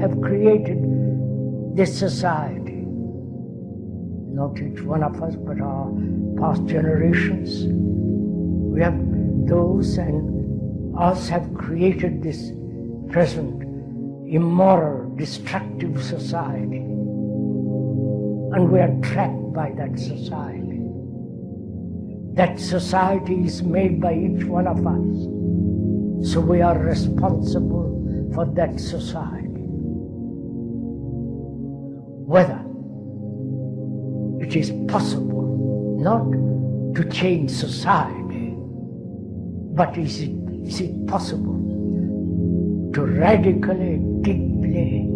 have created this society. Not each one of us, but our past generations. We have those and us have created this present immoral, destructive society. And we are trapped by that society. That society is made by each one of us. So we are responsible for that society. Whether it is possible not to change society, but is it possible to radically, deeply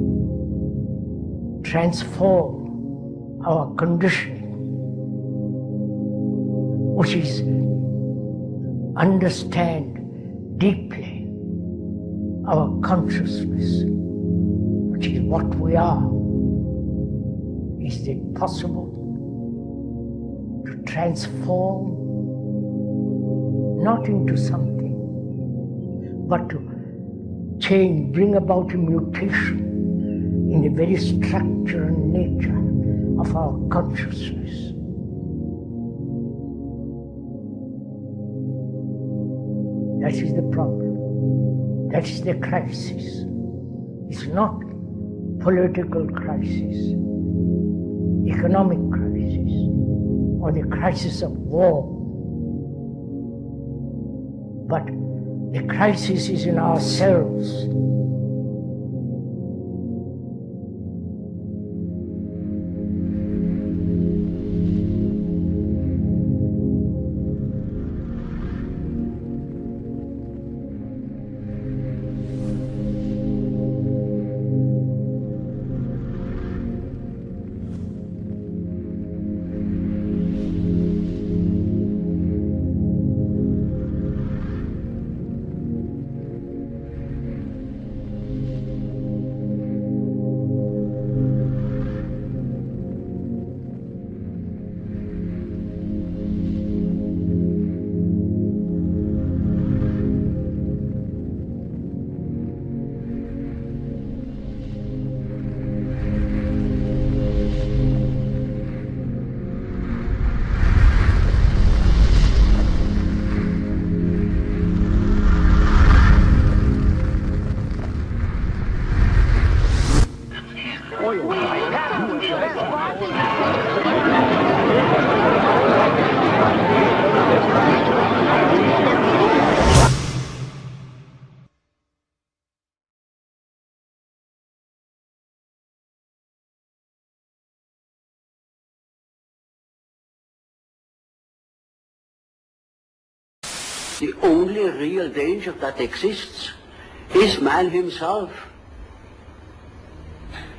transform our conditioning, which is understand deeply our consciousness, which is what we are. Is it possible to transform not into something, but to change, bring about a mutation in the very structure and nature of our consciousness? That is the problem. That is the crisis. It's not political crisis, economic crisis, or the crisis of war. But the crisis is in ourselves. The only real danger that exists is man himself.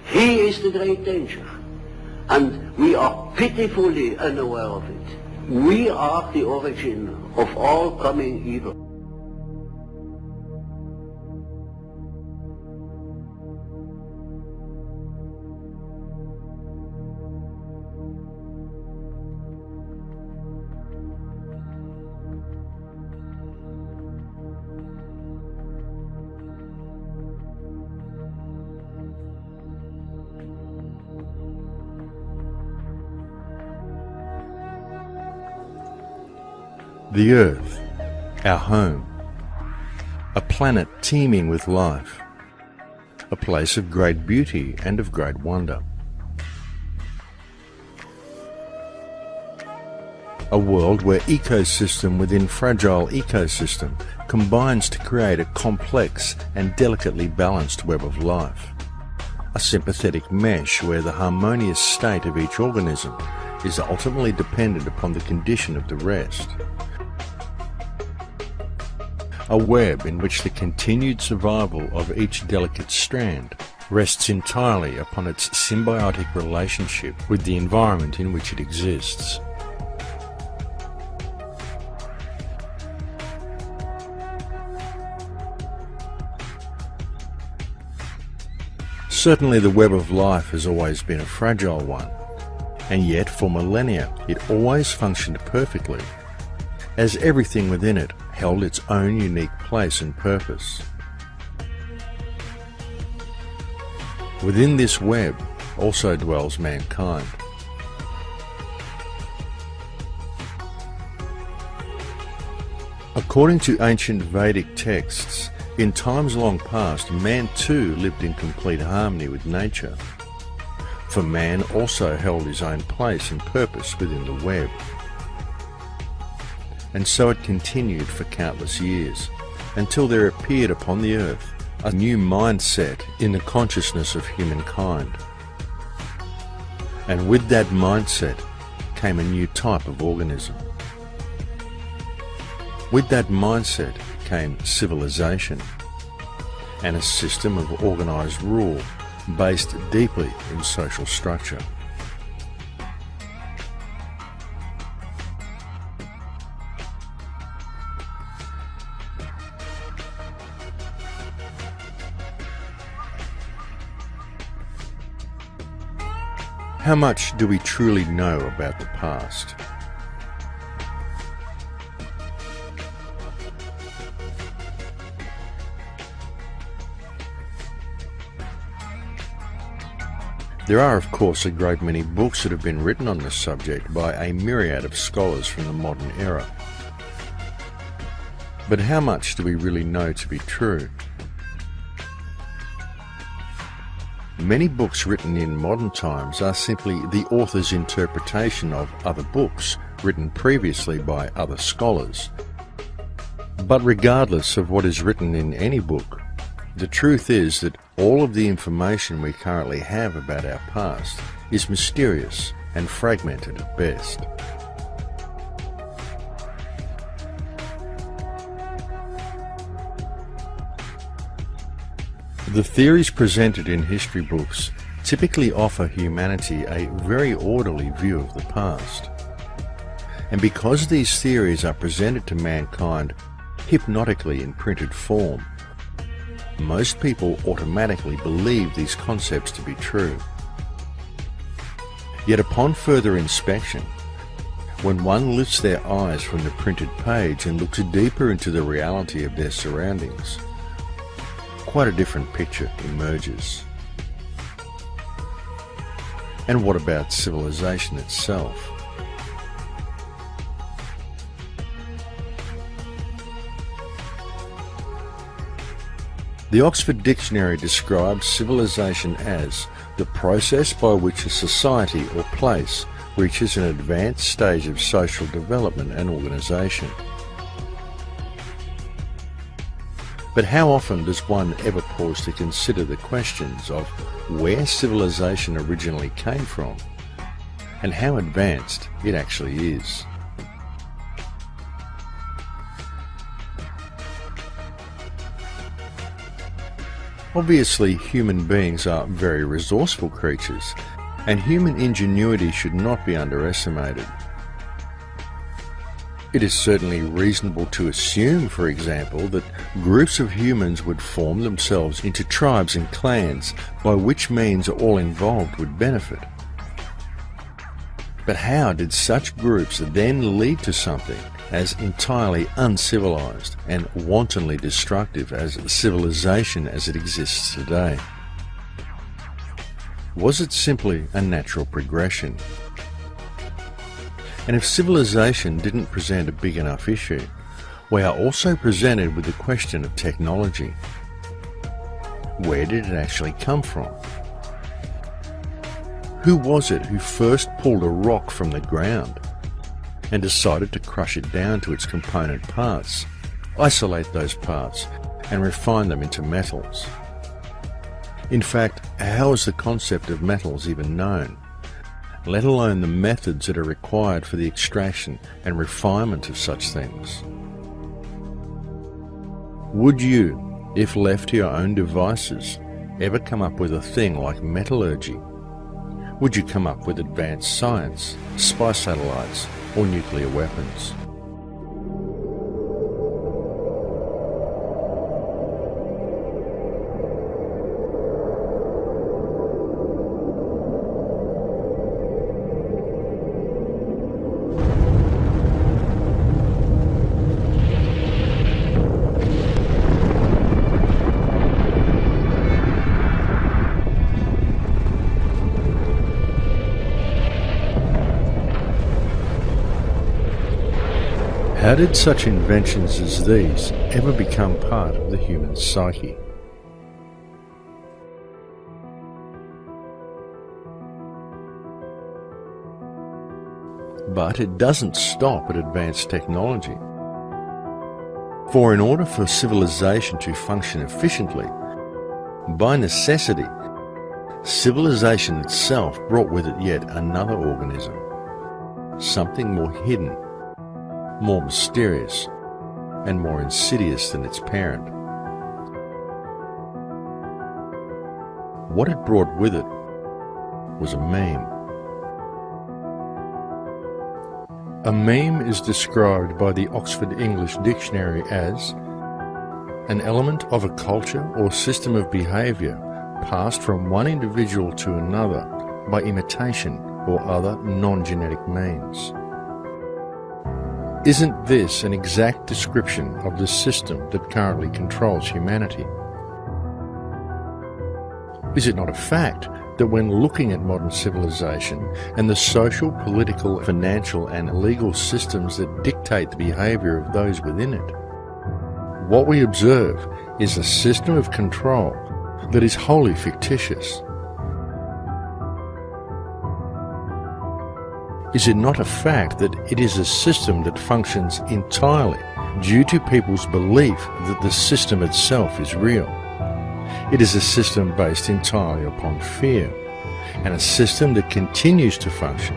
He is the great danger, and we are pitifully unaware of it. We are the origin of all coming evil. The Earth, our home, a planet teeming with life, a place of great beauty and of great wonder. A world where ecosystem within fragile ecosystem combines to create a complex and delicately balanced web of life. A sympathetic mesh where the harmonious state of each organism is ultimately dependent upon the condition of the rest. A web in which the continued survival of each delicate strand rests entirely upon its symbiotic relationship with the environment in which it exists. Certainly the web of life has always been a fragile one, and yet for millennia it always functioned perfectly, as everything within it held its own unique place and purpose. Within this web also dwells mankind. According to ancient Vedic texts, in times long past, man too lived in complete harmony with nature. For man also held his own place and purpose within the web. And so it continued for countless years, until there appeared upon the earth a new mindset in the consciousness of humankind. And with that mindset came a new type of organism. With that mindset came civilization, and a system of organised rule based deeply in social structure. How much do we truly know about the past? There are, of course, a great many books that have been written on this subject by a myriad of scholars from the modern era. But how much do we really know to be true? Many books written in modern times are simply the author's interpretation of other books written previously by other scholars. But regardless of what is written in any book, the truth is that all of the information we currently have about our past is mysterious and fragmented at best. The theories presented in history books typically offer humanity a very orderly view of the past. And because these theories are presented to mankind hypnotically in printed form, most people automatically believe these concepts to be true. Yet upon further inspection, when one lifts their eyes from the printed page and looks deeper into the reality of their surroundings, quite a different picture emerges. And what about civilization itself? The Oxford Dictionary describes civilization as the process by which a society or place reaches an advanced stage of social development and organisation. But how often does one ever pause to consider the questions of where civilization originally came from and how advanced it actually is? Obviously, human beings are very resourceful creatures, and human ingenuity should not be underestimated. It is certainly reasonable to assume, for example, that groups of humans would form themselves into tribes and clans, by which means all involved would benefit. But how did such groups then lead to something as entirely uncivilized and wantonly destructive as civilization as it exists today? Was it simply a natural progression? And if civilization didn't present a big enough issue, we are also presented with the question of technology. Where did it actually come from? Who was it who first pulled a rock from the ground and decided to crush it down to its component parts, isolate those parts, and refine them into metals? In fact, how is the concept of metals even known, let alone the methods that are required for the extraction and refinement of such things? Would you, if left to your own devices, ever come up with a thing like metallurgy? Would you come up with advanced science, spy satellites, or nuclear weapons? How did such inventions as these ever become part of the human psyche? But it doesn't stop at advanced technology. For in order for civilization to function efficiently, by necessity, civilization itself brought with it yet another organism, something more hidden, more mysterious, and more insidious than its parent. What it brought with it was a meme. A meme is described by the Oxford English Dictionary as an element of a culture or system of behaviour passed from one individual to another by imitation or other non-genetic means. Isn't this an exact description of the system that currently controls humanity? Is it not a fact that when looking at modern civilization and the social, political, financial and legal systems that dictate the behaviour of those within it, what we observe is a system of control that is wholly fictitious? Is it not a fact that it is a system that functions entirely due to people's belief that the system itself is real? It is a system based entirely upon fear, and a system that continues to function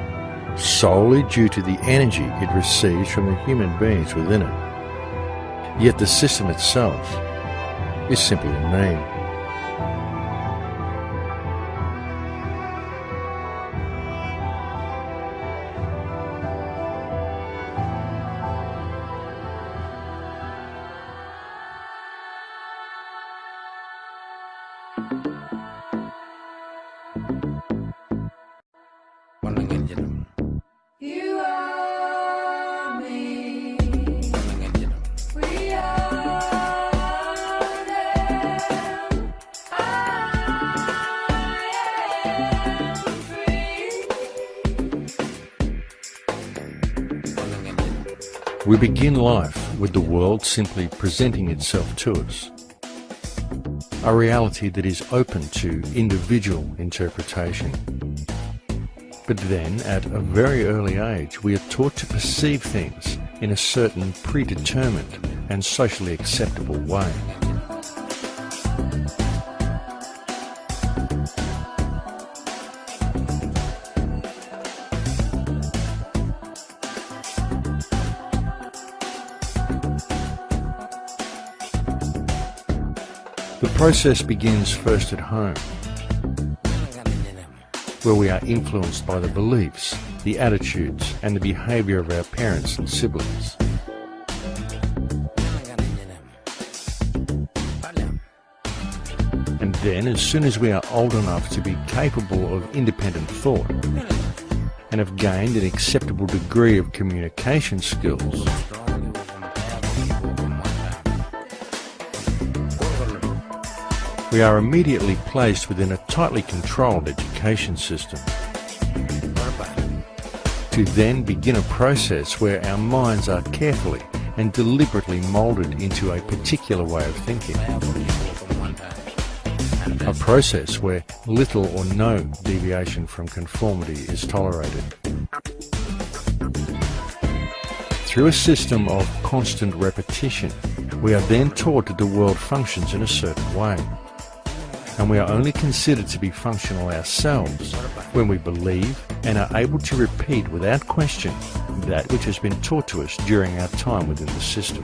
solely due to the energy it receives from the human beings within it. Yet the system itself is simply a meme. You are me. We are them. I am free. We begin life with the world simply presenting itself to us, a reality that is open to individual interpretation. But then, at a very early age, we are taught to perceive things in a certain predetermined and socially acceptable way. The process begins first at home, where we are influenced by the beliefs, the attitudes and the behaviour of our parents and siblings. And then, as soon as we are old enough to be capable of independent thought and have gained an acceptable degree of communication skills, we are immediately placed within a tightly controlled education system, to then begin a process where our minds are carefully and deliberately moulded into a particular way of thinking. A process where little or no deviation from conformity is tolerated. Through a system of constant repetition, we are then taught that the world functions in a certain way, and we are only considered to be functional ourselves when we believe and are able to repeat without question that which has been taught to us during our time within the system.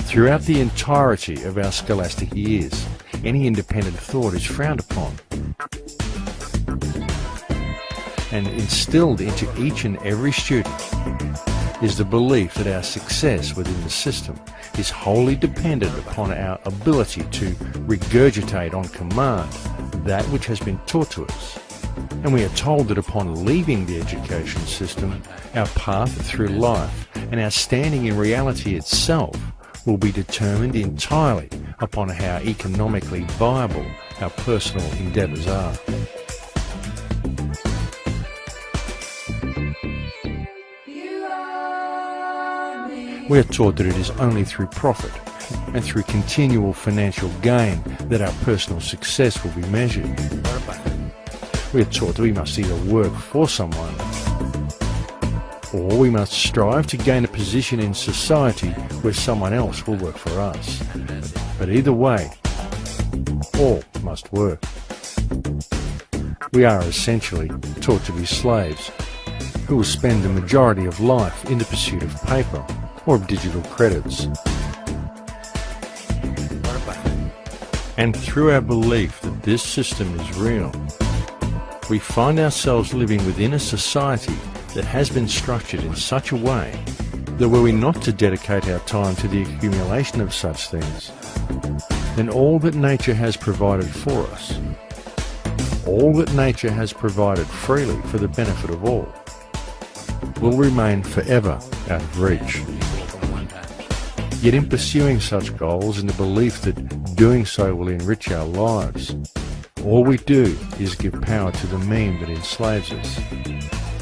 Throughout the entirety of our scholastic years, any independent thought is frowned upon, and instilled into each and every student is the belief that our success within the system is wholly dependent upon our ability to regurgitate on command that which has been taught to us. And we are told that upon leaving the education system, our path through life and our standing in reality itself will be determined entirely upon how economically viable our personal endeavours are. We are taught that it is only through profit and through continual financial gain that our personal success will be measured. We are taught that we must either work for someone or we must strive to gain a position in society where someone else will work for us. But either way, all must work. We are essentially taught to be slaves who will spend the majority of life in the pursuit of paper or of digital credits. And through our belief that this system is real, we find ourselves living within a society that has been structured in such a way that were we not to dedicate our time to the accumulation of such things, then all that nature has provided for us, all that nature has provided freely for the benefit of all, will remain forever out of reach. Yet in pursuing such goals in the belief that doing so will enrich our lives, all we do is give power to the meme that enslaves us,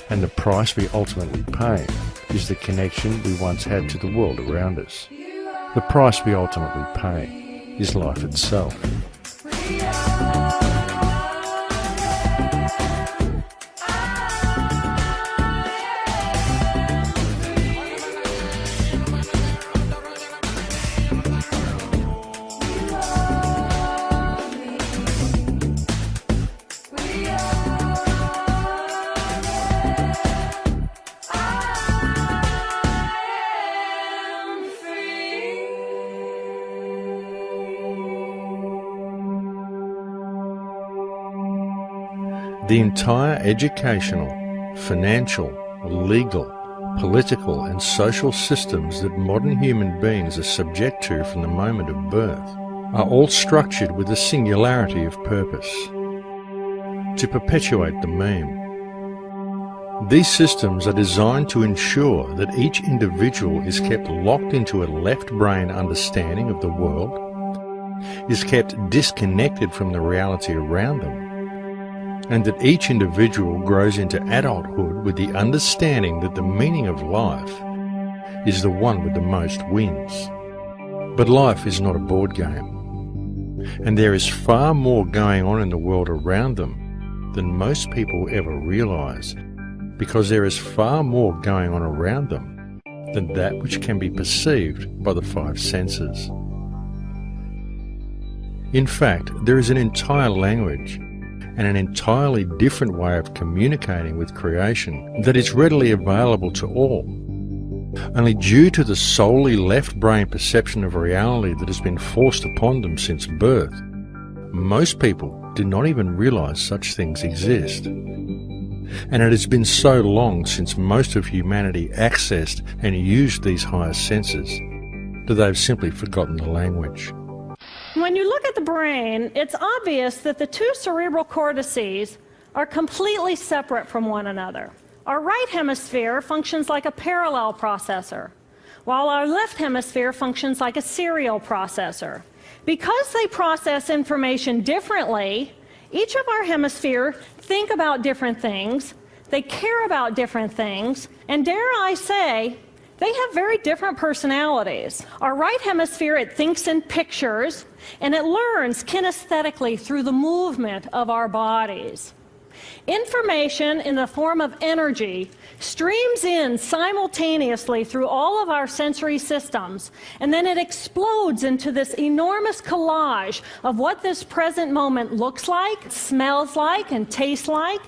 and the price we ultimately pay is the connection we once had to the world around us. The price we ultimately pay is life itself. The entire educational, financial, legal, political and social systems that modern human beings are subject to from the moment of birth are all structured with a singularity of purpose: to perpetuate the meme. These systems are designed to ensure that each individual is kept locked into a left brain understanding of the world, is kept disconnected from the reality around them, and that each individual grows into adulthood with the understanding that the meaning of life is the one with the most wins. But life is not a board game, and there is far more going on in the world around them than most people ever realise, because there is far more going on around them than that which can be perceived by the five senses. In fact, there is an entire language and an entirely different way of communicating with creation that is readily available to all. Only due to the solely left brain perception of reality that has been forced upon them since birth, most people do not even realize such things exist. And it has been so long since most of humanity accessed and used these higher senses that they've simply forgotten the language. When you look at the brain, it's obvious that the two cerebral cortices are completely separate from one another. Our right hemisphere functions like a parallel processor, while our left hemisphere functions like a serial processor. Because they process information differently, each of our hemispheres think about different things, they care about different things, and dare I say, they have very different personalities. Our right hemisphere, it thinks in pictures, and it learns kinesthetically through the movement of our bodies. Information in the form of energy streams in simultaneously through all of our sensory systems, and then it explodes into this enormous collage of what this present moment looks like, smells like, and tastes like,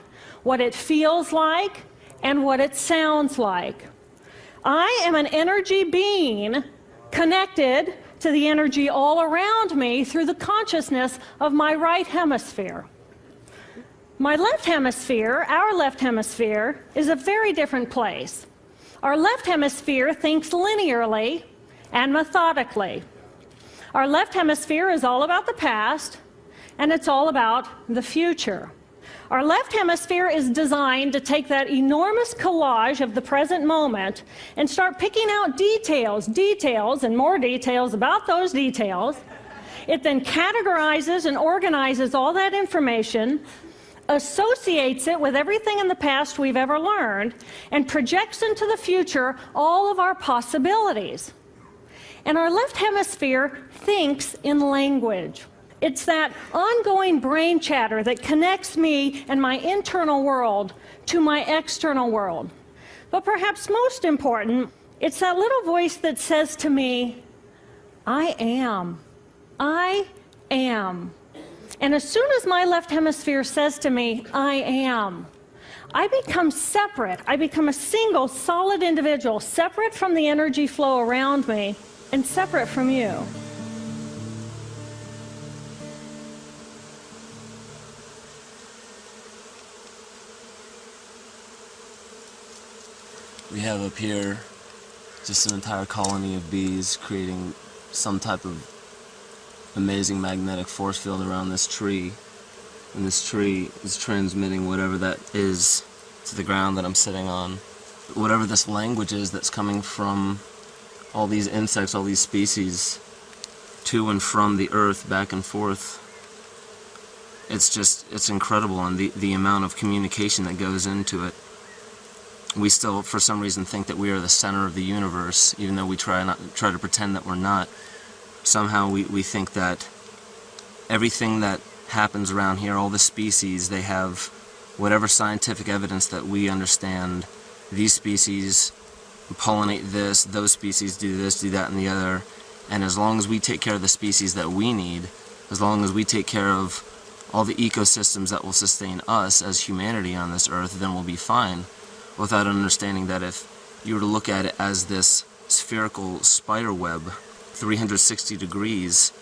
what it feels like, and what it sounds like. I am an energy being connected to the energy all around me through the consciousness of my right hemisphere. My left hemisphere, our left hemisphere, is a very different place. Our left hemisphere thinks linearly and methodically. Our left hemisphere is all about the past, and it's all about the future. Our left hemisphere is designed to take that enormous collage of the present moment and start picking out details, and more details about those details. It then categorizes and organizes all that information, associates it with everything in the past we've ever learned, and projects into the future all of our possibilities. And our left hemisphere thinks in language. It's that ongoing brain chatter that connects me and my internal world to my external world. But perhaps most important, it's that little voice that says to me, I am. I am. And as soon as my left hemisphere says to me, I am, I become separate. I become a single, solid individual, separate from the energy flow around me and separate from you. We have up here just an entire colony of bees creating some type of amazing magnetic force field around this tree. And this tree is transmitting whatever that is to the ground that I'm sitting on. Whatever this language is that's coming from all these insects, all these species, to and from the earth, back and forth. It's incredible, and the amount of communication that goes into it. We still, for some reason, think that we are the center of the universe, even though we try to pretend that we're not. Somehow we think that everything that happens around here, all the species, they have whatever scientific evidence that we understand. These species pollinate this, those species do this, do that, and the other. And as long as we take care of the species that we need, as long as we take care of all the ecosystems that will sustain us as humanity on this earth, then we'll be fine. Without understanding that if you were to look at it as this spherical spider web, 360 degrees,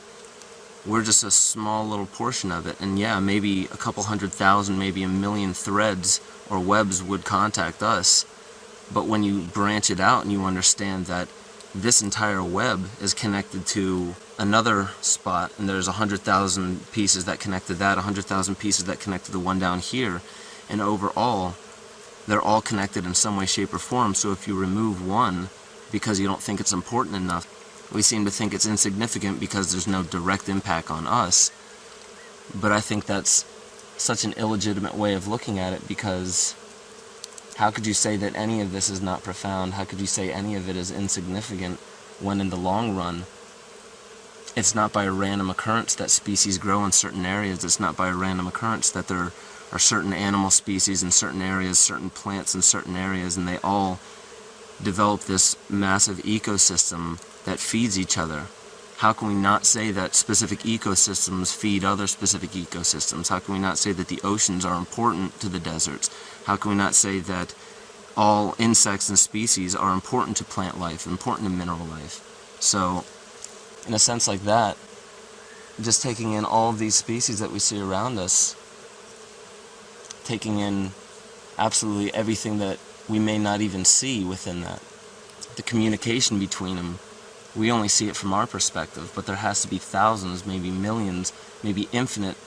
we're just a small little portion of it. And yeah, maybe a couple 100,000, maybe 1 million threads or webs would contact us. But when you branch it out and you understand that this entire web is connected to another spot, and there's 100,000 pieces that connect to that, 100,000 pieces that connect to the one down here, and overall, they're all connected in some way, shape, or form. So if you remove one because you don't think it's important enough, we seem to think it's insignificant because there's no direct impact on us. But I think that's such an illegitimate way of looking at it, because how could you say that any of this is not profound? How could you say any of it is insignificant when in the long run, it's not by a random occurrence that species grow in certain areas. It's not by a random occurrence that there are certain animal species in certain areas, certain plants in certain areas, and they all develop this massive ecosystem that feeds each other. How can we not say that specific ecosystems feed other specific ecosystems? How can we not say that the oceans are important to the deserts? How can we not say that all insects and species are important to plant life, important to mineral life? So, in a sense like that, just taking in all of these species that we see around us, taking in absolutely everything that we may not even see within that, the communication between them, we only see it from our perspective, but there has to be thousands, maybe millions, maybe infinite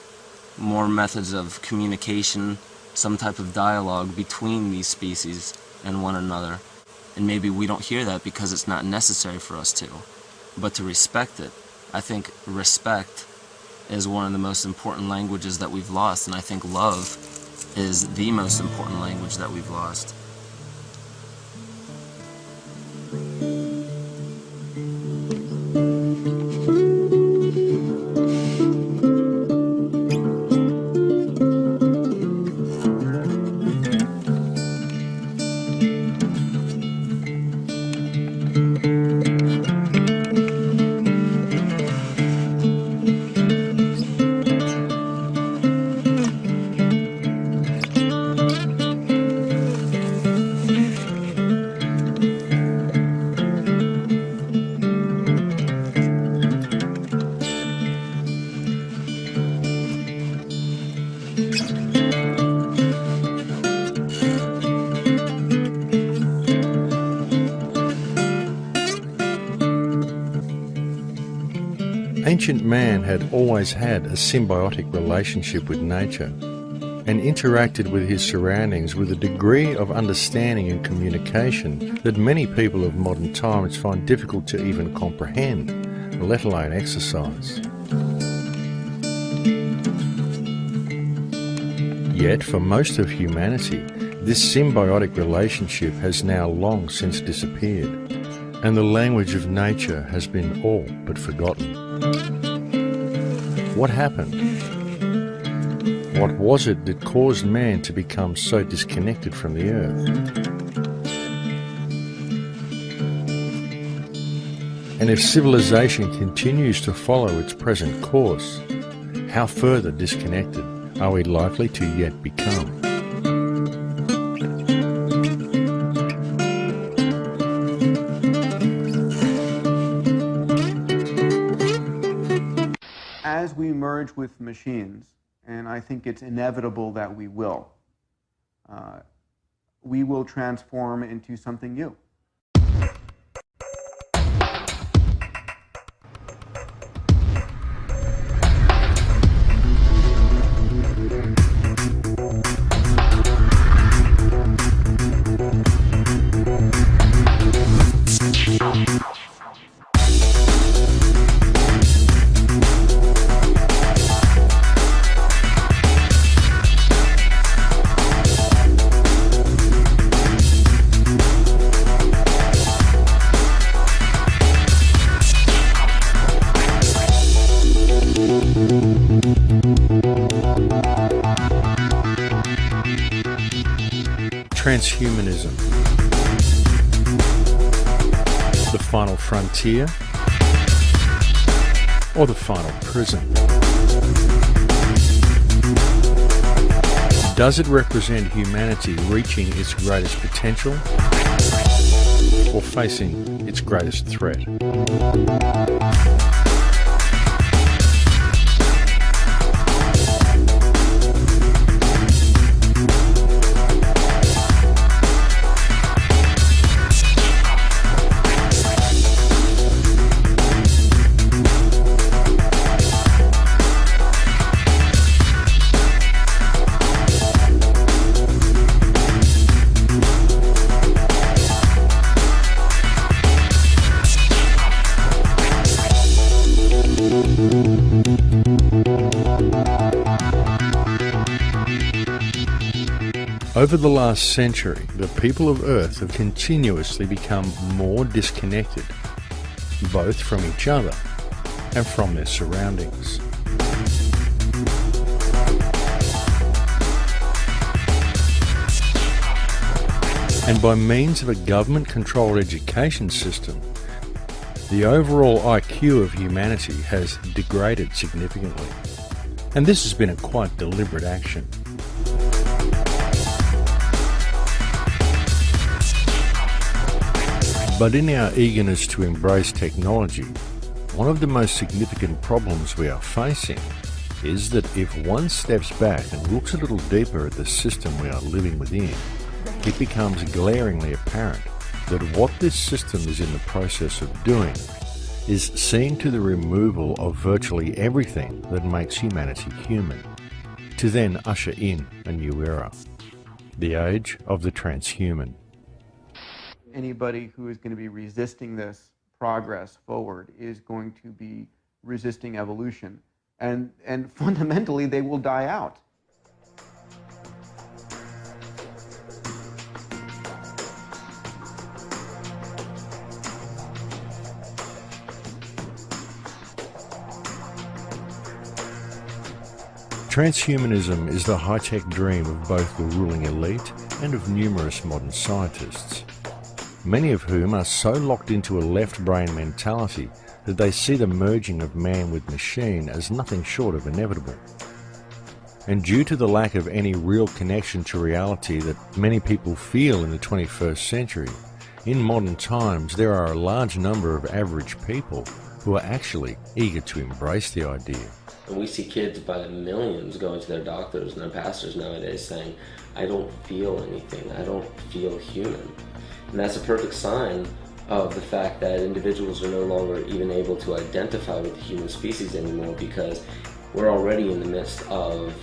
more methods of communication, some type of dialogue between these species and one another. And maybe we don't hear that because it's not necessary for us to. But to respect it, I think respect is one of the most important languages that we've lost, and I think love is the most important language that we've lost. Ancient man had always had a symbiotic relationship with nature and interacted with his surroundings with a degree of understanding and communication that many people of modern times find difficult to even comprehend, let alone exercise. Yet, for most of humanity, this symbiotic relationship has now long since disappeared. and the language of nature has been all but forgotten. What happened? What was it that caused man to become so disconnected from the earth? And if civilization continues to follow its present course, how further disconnected are we likely to yet become? As we merge with machines, and I think it's inevitable that we will transform into something new. Transhumanism. The final frontier or the final prison? Does it represent humanity reaching its greatest potential or facing its greatest threat? Over the last century, the people of Earth have continuously become more disconnected, both from each other and from their surroundings. And by means of a government-controlled education system, the overall IQ of humanity has degraded significantly. And this has been a quite deliberate action. But in our eagerness to embrace technology, one of the most significant problems we are facing is that if one steps back and looks a little deeper at the system we are living within, it becomes glaringly apparent that what this system is in the process of doing is seeing to the removal of virtually everything that makes humanity human, to then usher in a new era, the age of the transhuman. Anybody who is going to be resisting this progress forward is going to be resisting evolution, and fundamentally they will die out. Transhumanism is the high-tech dream of both the ruling elite and of numerous modern scientists, many of whom are so locked into a left-brain mentality that they see the merging of man with machine as nothing short of inevitable. And due to the lack of any real connection to reality that many people feel in the 21st century, in modern times there are a large number of average people who are actually eager to embrace the idea. And we see kids by the millions going to their doctors and their pastors nowadays saying, I don't feel anything, I don't feel human. And that's a perfect sign of the fact that individuals are no longer even able to identify with the human species anymore, because we're already in the midst of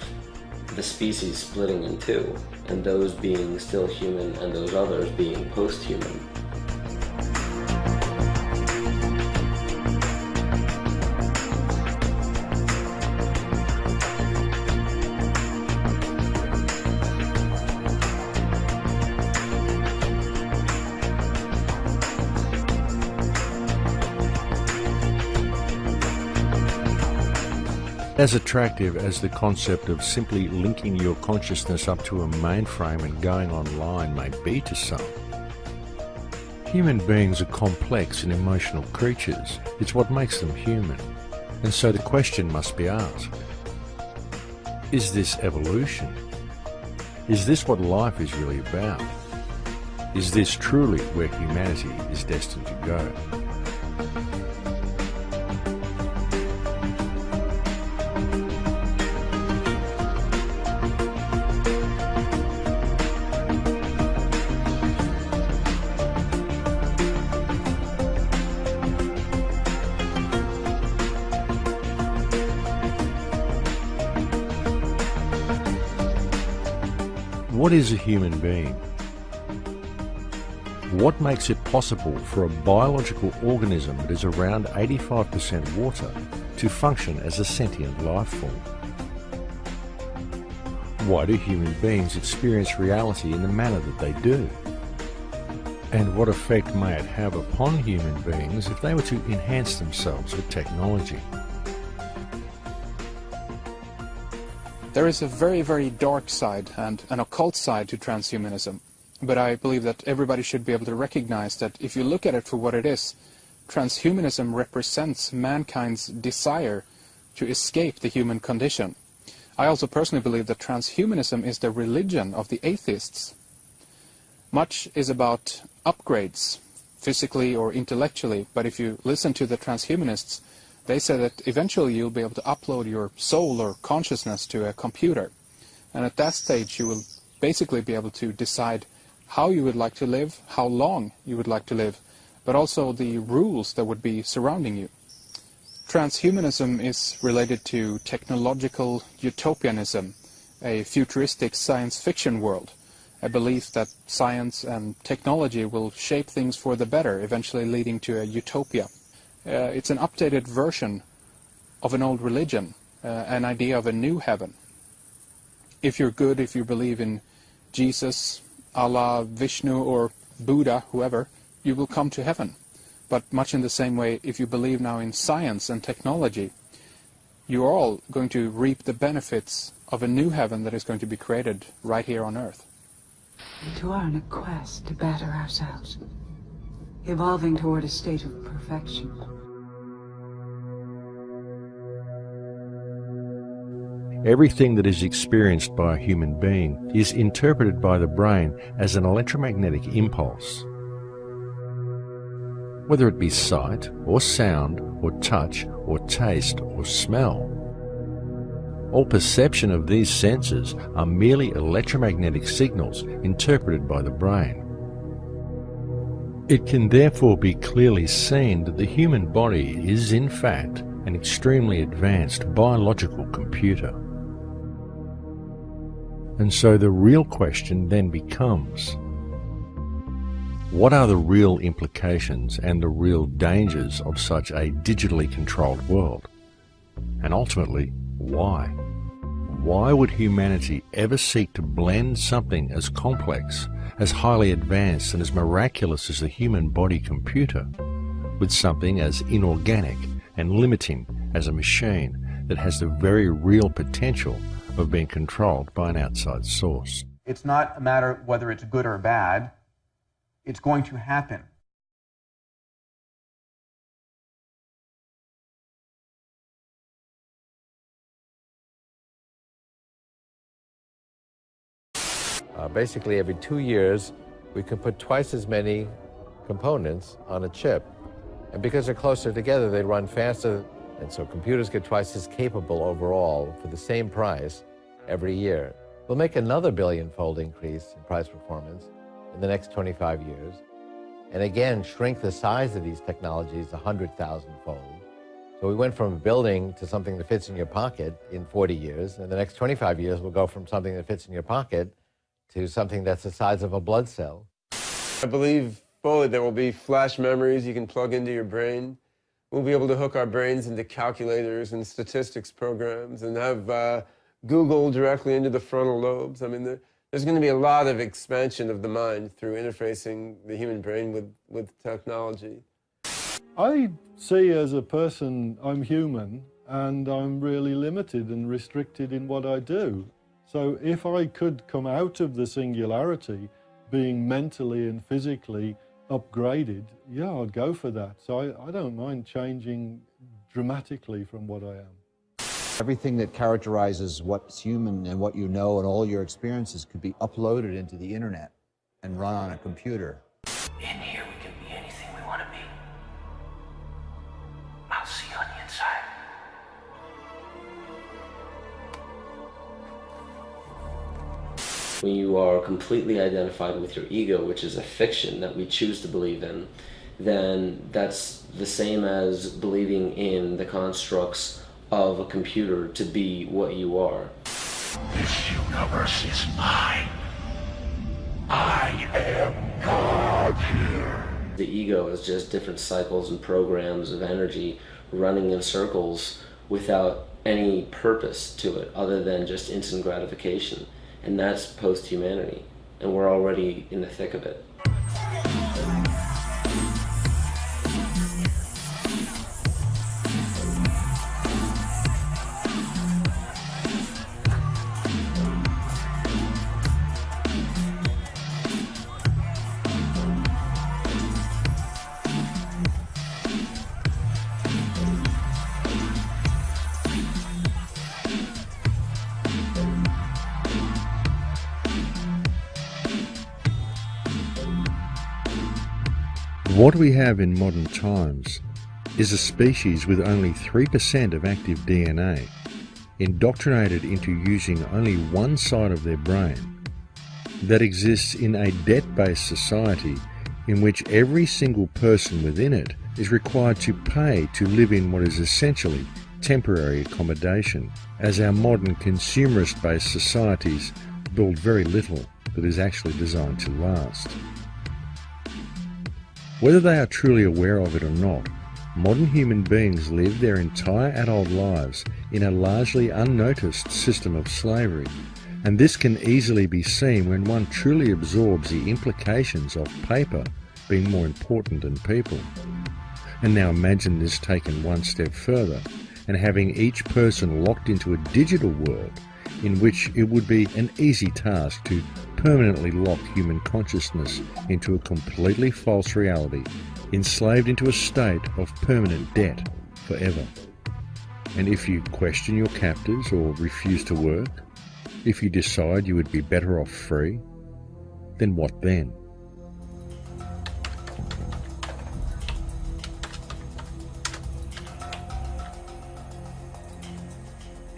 the species splitting in two, and those being still human and those others being post-human. As attractive as the concept of simply linking your consciousness up to a mainframe and going online may be to some, human beings are complex and emotional creatures. It's what makes them human. And so the question must be asked, is this evolution? Is this what life is really about? Is this truly where humanity is destined to go? What is a human being? What makes it possible for a biological organism that is around 85% water to function as a sentient life form? Why do human beings experience reality in the manner that they do? And what effect may it have upon human beings if they were to enhance themselves with technology? There is a very, very dark side and an occult side to transhumanism, but I believe that everybody should be able to recognize that if you look at it for what it is, transhumanism represents mankind's desire to escape the human condition. I also personally believe that transhumanism is the religion of the atheists. Much is about upgrades, physically or intellectually, but if you listen to the transhumanists, they say that eventually you'll be able to upload your soul or consciousness to a computer. And at that stage you will basically be able to decide how you would like to live, how long you would like to live, but also the rules that would be surrounding you. Transhumanism is related to technological utopianism, a futuristic science fiction world, a belief that science and technology will shape things for the better, eventually leading to a utopia. It's an updated version of an old religion, an idea of a new heaven. If you're good, if you believe in Jesus, Allah, Vishnu, or Buddha, whoever, you will come to heaven. But much in the same way, if you believe now in science and technology, you are all going to reap the benefits of a new heaven that is going to be created right here on Earth. We are on a quest to better ourselves, evolving toward a state of perfection. Everything that is experienced by a human being is interpreted by the brain as an electromagnetic impulse. Whether it be sight, or sound, or touch, or taste, or smell. All perception of these senses are merely electromagnetic signals interpreted by the brain. It can therefore be clearly seen that the human body is in fact an extremely advanced biological computer. And so the real question then becomes, what are the real implications and the real dangers of such a digitally controlled world? And ultimately, why? Why would humanity ever seek to blend something as complex, as highly advanced and as miraculous as the human body computer with something as inorganic and limiting as a machine that has the very real potential of being controlled by an outside source? It's not a matter whether it's good or bad. It's going to happen. Basically, every 2 years, we can put twice as many components on a chip. And because they're closer together, they run faster. And so computers get twice as capable overall for the same price every year. We'll make another billion-fold increase in price performance in the next 25 years. And again, shrink the size of these technologies 100,000-fold. So we went from a building to something that fits in your pocket in 40 years. And the next 25 years, we'll go from something that fits in your pocket to something that's the size of a blood cell. I believe fully there will be flash memories you can plug into your brain. We'll be able to hook our brains into calculators and statistics programs and have Google directly into the frontal lobes. I mean, there's going to be a lot of expansion of the mind through interfacing the human brain with technology. I see as a person, I'm human, and I'm really limited and restricted in what I do. So if I could come out of the singularity being mentally and physically upgraded, yeah, I'd go for that. So I don't mind changing dramatically from what I am. Everything that characterizes what's human and what you know and all your experiences could be uploaded into the internet and run on a computer. In here we can be anything we want to be. I'll see you on the inside. When you are completely identified with your ego, which is a fiction that we choose to believe in, then that's the same as believing in the constructs of a computer to be what you are. This universe is mine. I am God here. The ego is just different cycles and programs of energy running in circles without any purpose to it other than just instant gratification. And that's post-humanity. And we're already in the thick of it. What we have in modern times is a species with only 3% of active DNA, indoctrinated into using only one side of their brain, that exists in a debt-based society in which every single person within it is required to pay to live in what is essentially temporary accommodation, as our modern consumerist-based societies build very little that is actually designed to last. Whether they are truly aware of it or not, modern human beings live their entire adult lives in a largely unnoticed system of slavery, and this can easily be seen when one truly absorbs the implications of paper being more important than people. And now imagine this taken one step further, and having each person locked into a digital world in which it would be an easy task to permanently lock human consciousness into a completely false reality, enslaved into a state of permanent debt forever. And if you question your captors or refuse to work, if you decide you would be better off free, then what then?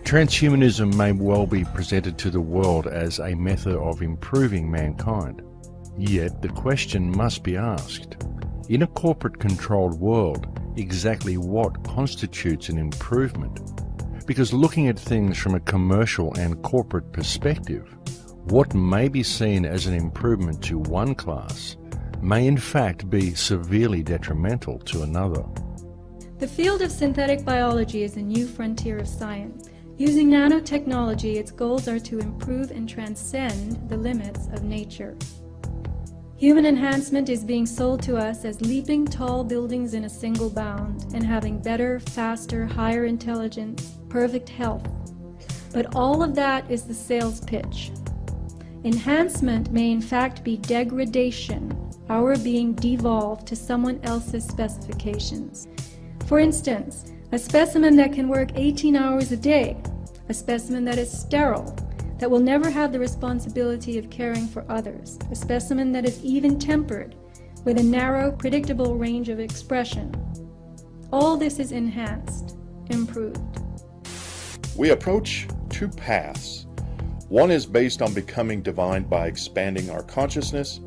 Transhumanism may well be presented to the world as a method of improving mankind. Yet the question must be asked, in a corporate-controlled world, exactly what constitutes an improvement? Because looking at things from a commercial and corporate perspective, what may be seen as an improvement to one class may in fact be severely detrimental to another. The field of synthetic biology is a new frontier of science. Using nanotechnology, its goals are to improve and transcend the limits of nature. Human enhancement is being sold to us as leaping tall buildings in a single bound and having better, faster, higher intelligence, perfect health. But all of that is the sales pitch. Enhancement may in fact be degradation, our being devolved to someone else's specifications. For instance, a specimen that can work 18 hours a day, a specimen that is sterile, that will never have the responsibility of caring for others, a specimen that is even-tempered, with a narrow, predictable range of expression. All this is enhanced, improved. We approach two paths. One is based on becoming divine by expanding our consciousness.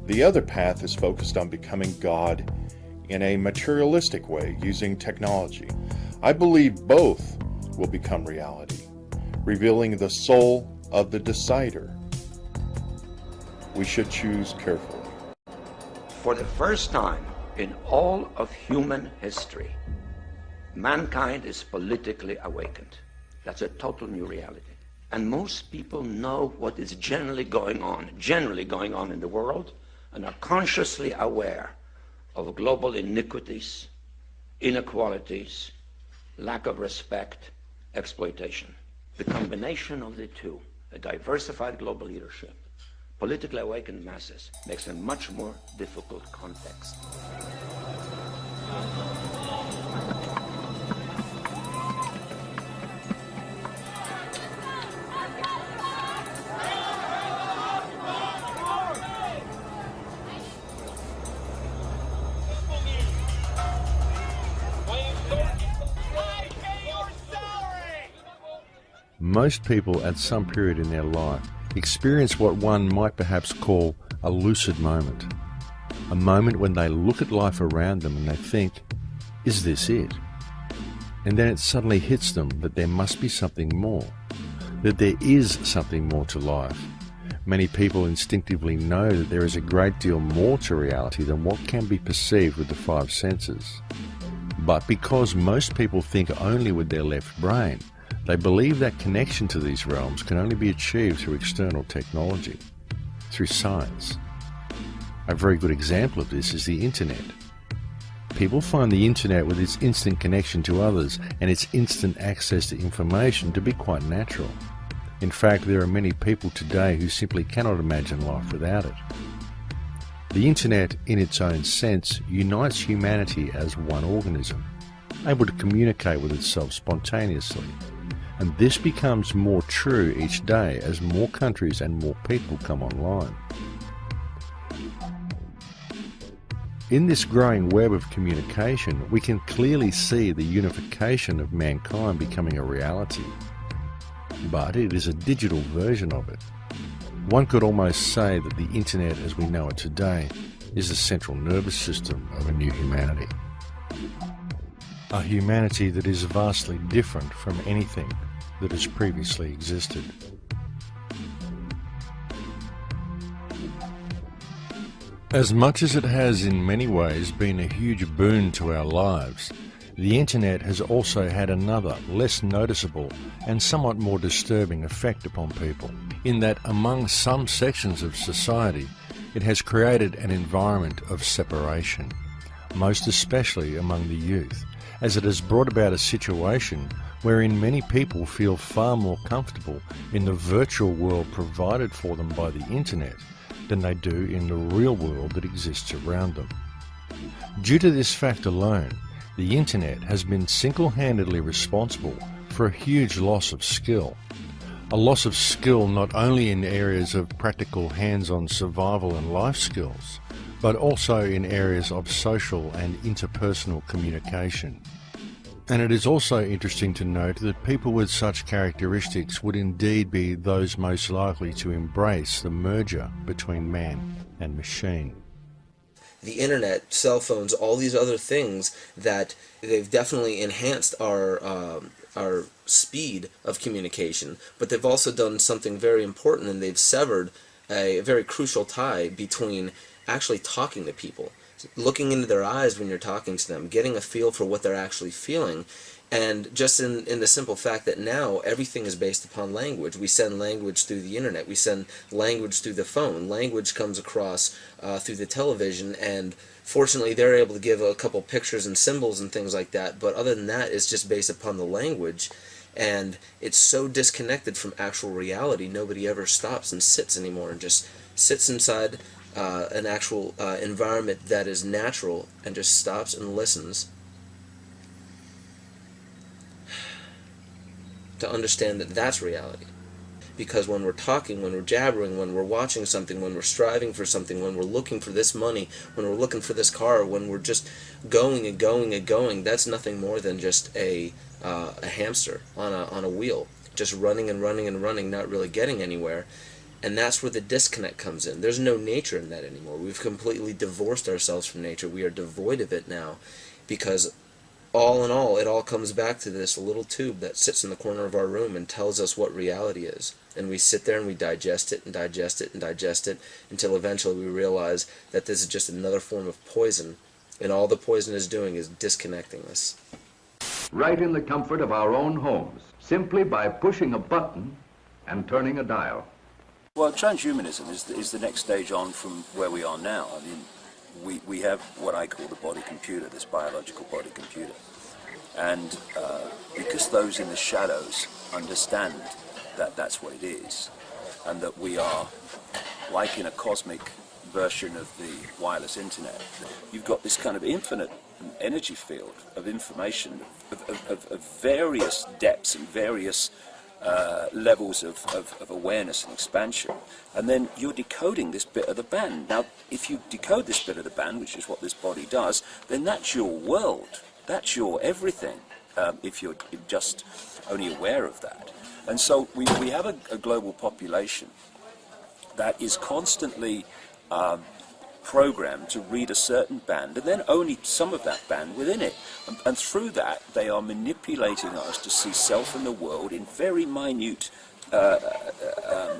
The other path is focused on becoming God in a materialistic way using technology. I believe both will become reality, revealing the soul of the decider. We should choose carefully. For the first time in all of human history, mankind is politically awakened. That's a total new reality. And most people know what is generally going on in the world, and are consciously aware of global iniquities, inequalities, lack of respect, exploitation. The combination of the two, a diversified global leadership, politically awakened masses, makes a much more difficult context. Most people at some period in their life experience what one might perhaps call a lucid moment. A moment when they look at life around them and they think, is this it? And then it suddenly hits them that there must be something more, that there is something more to life. Many people instinctively know that there is a great deal more to reality than what can be perceived with the five senses. But because most people think only with their left brain, they believe that connection to these realms can only be achieved through external technology, through science. A very good example of this is the internet. People find the internet with its instant connection to others and its instant access to information to be quite natural. In fact, there are many people today who simply cannot imagine life without it. The internet, in its own sense, unites humanity as one organism, able to communicate with itself spontaneously. And this becomes more true each day as more countries and more people come online. In this growing web of communication, we can clearly see the unification of mankind becoming a reality. But it is a digital version of it. One could almost say that the internet as we know it today is the central nervous system of a new humanity. A humanity that is vastly different from anything that has previously existed. As much as it has in many ways been a huge boon to our lives, the internet has also had another, less noticeable and somewhat more disturbing effect upon people, in that among some sections of society it has created an environment of separation, most especially among the youth, as it has brought about a situation wherein many people feel far more comfortable in the virtual world provided for them by the internet than they do in the real world that exists around them. Due to this fact alone, the internet has been single-handedly responsible for a huge loss of skill. A loss of skill not only in areas of practical hands-on survival and life skills, but also in areas of social and interpersonal communication. And it is also interesting to note that people with such characteristics would indeed be those most likely to embrace the merger between man and machine. The internet, cell phones, all these other things that they've definitely enhanced our speed of communication, but they've also done something very important, and they've severed a very crucial tie between actually talking to people, looking into their eyes when you're talking to them, getting a feel for what they're actually feeling. And just in the simple fact that now everything is based upon language. We send language through the internet. We send language through the phone. Language comes across through the television, and fortunately they're able to give a couple pictures and symbols and things like that, but other than that it's just based upon the language, and it's so disconnected from actual reality. Nobody ever stops and sits anymore and just sits inside an actual environment that is natural and just stops and listens to understand that that's reality. Because when we're talking, when we're jabbering, when we're watching something, when we're striving for something, when we're looking for this money, when we're looking for this car, when we're just going and going and going, that's nothing more than just a hamster on a wheel, just running and running and running, not really getting anywhere. And that's where the disconnect comes in. There's no nature in that anymore. We've completely divorced ourselves from nature. We are devoid of it now, because all in all, it all comes back to this little tube that sits in the corner of our room and tells us what reality is. And we sit there and we digest it and digest it and digest it until eventually we realize that this is just another form of poison, and all the poison is doing is disconnecting us. Right in the comfort of our own homes, simply by pushing a button and turning a dial. Well, transhumanism is the next stage on from where we are now. I mean, we have what I call the body computer, this biological body computer. And because those in the shadows understand that that's what it is, and that we are, like in a cosmic version of the wireless internet, you've got this kind of infinite energy field of information of various depths and various levels of awareness and expansion, and then you're decoding this bit of the band. Now, if you decode this bit of the band, which is what this body does, then that's your world, that's your everything, if you're just only aware of that. And so we have a global population that is constantly programmed to read a certain band, and then only some of that band within it. And through that, they are manipulating us to see self and the world in very minute,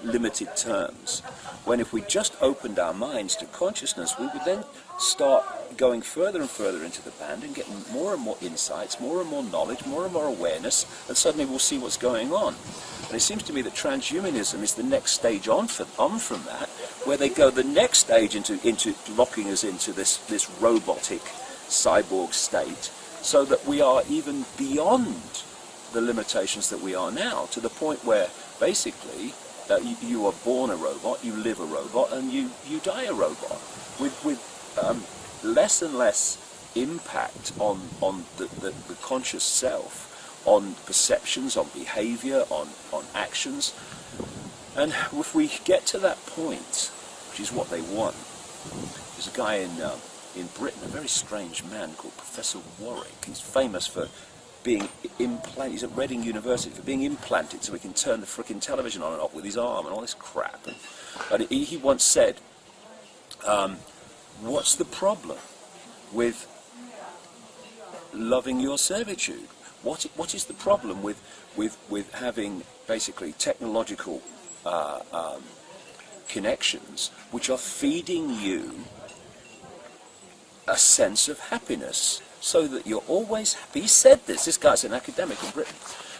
limited terms. When if we just opened our minds to consciousness, we would then start going further and further into the band and getting more and more insights, more and more knowledge, more and more awareness, and suddenly we'll see what's going on. And it seems to me that transhumanism is the next stage on from that, where they go the next stage into locking us into this robotic cyborg state, so that we are even beyond the limitations that we are now, to the point where basically you are born a robot, you live a robot, and you die a robot, with less and less impact on the conscious self, on perceptions, on behavior, on actions. And if we get to that point, which is what they want, there's a guy in Britain, a very strange man called Professor Warwick. He's famous for being implanted, he's at Reading University, for being implanted so he can turn the frickin' television on and off with his arm and all this crap. And he once said, what's the problem with loving your servitude? What is the problem with having basically technological connections which are feeding you a sense of happiness, so that you're always happy? He said this guy's an academic in Britain.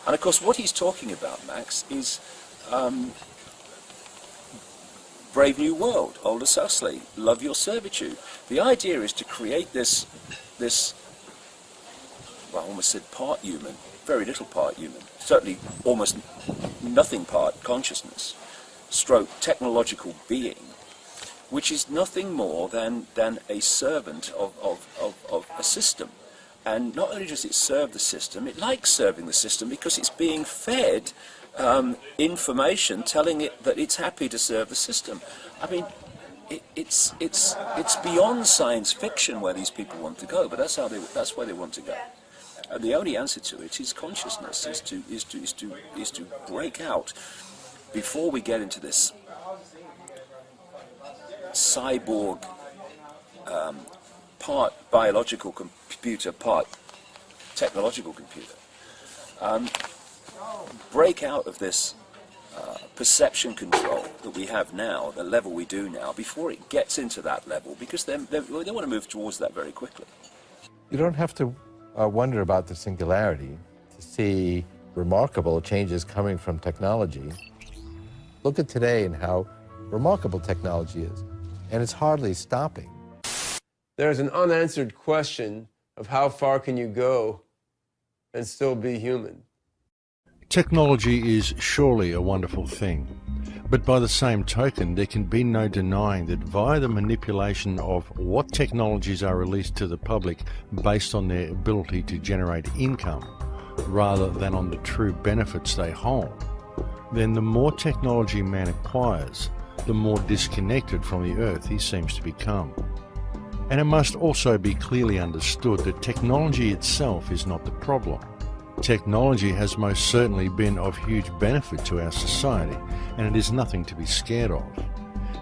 And of course what he's talking about, Max, is Brave New World, Aldous Huxley, love your servitude. The idea is to create this well, I almost said part human, very little part human, certainly almost nothing part consciousness, stroke technological being, which is nothing more than a servant of a system. And not only does it serve the system, it likes serving the system because it's being fed information telling it that it's happy to serve the system. I mean, it's beyond science fiction where these people want to go, but that's where they want to go. And the only answer to it is consciousness, is to break out before we get into this cyborg, part biological computer, part technological computer. Break out of this perception control that we have now, the level we do now, before it gets into that level, because they want to move towards that very quickly. You don't have to wonder about the singularity to see remarkable changes coming from technology. Look at today and how remarkable technology is, and it's hardly stopping. There's an unanswered question of how far can you go and still be human? Technology is surely a wonderful thing, but by the same token there can be no denying that via the manipulation of what technologies are released to the public based on their ability to generate income rather than on the true benefits they hold, then the more technology man acquires, the more disconnected from the earth he seems to become. And it must also be clearly understood that technology itself is not the problem. Technology has most certainly been of huge benefit to our society, and it is nothing to be scared of.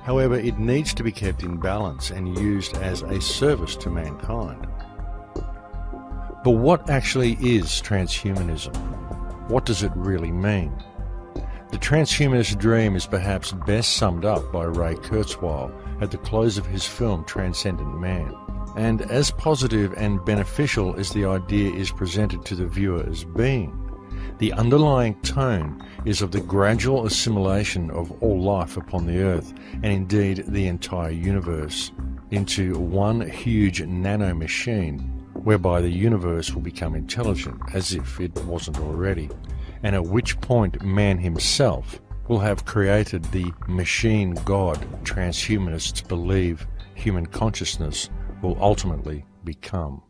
However, it needs to be kept in balance and used as a service to mankind. But what actually is transhumanism? What does it really mean? The transhumanist dream is perhaps best summed up by Ray Kurzweil at the close of his film Transcendent Man. And as positive and beneficial as the idea is presented to the viewer as being, the underlying tone is of the gradual assimilation of all life upon the earth, and indeed the entire universe, into one huge nano-machine, whereby the universe will become intelligent, as if it wasn't already, and at which point man himself will have created the machine god transhumanists believe human consciousness will ultimately become.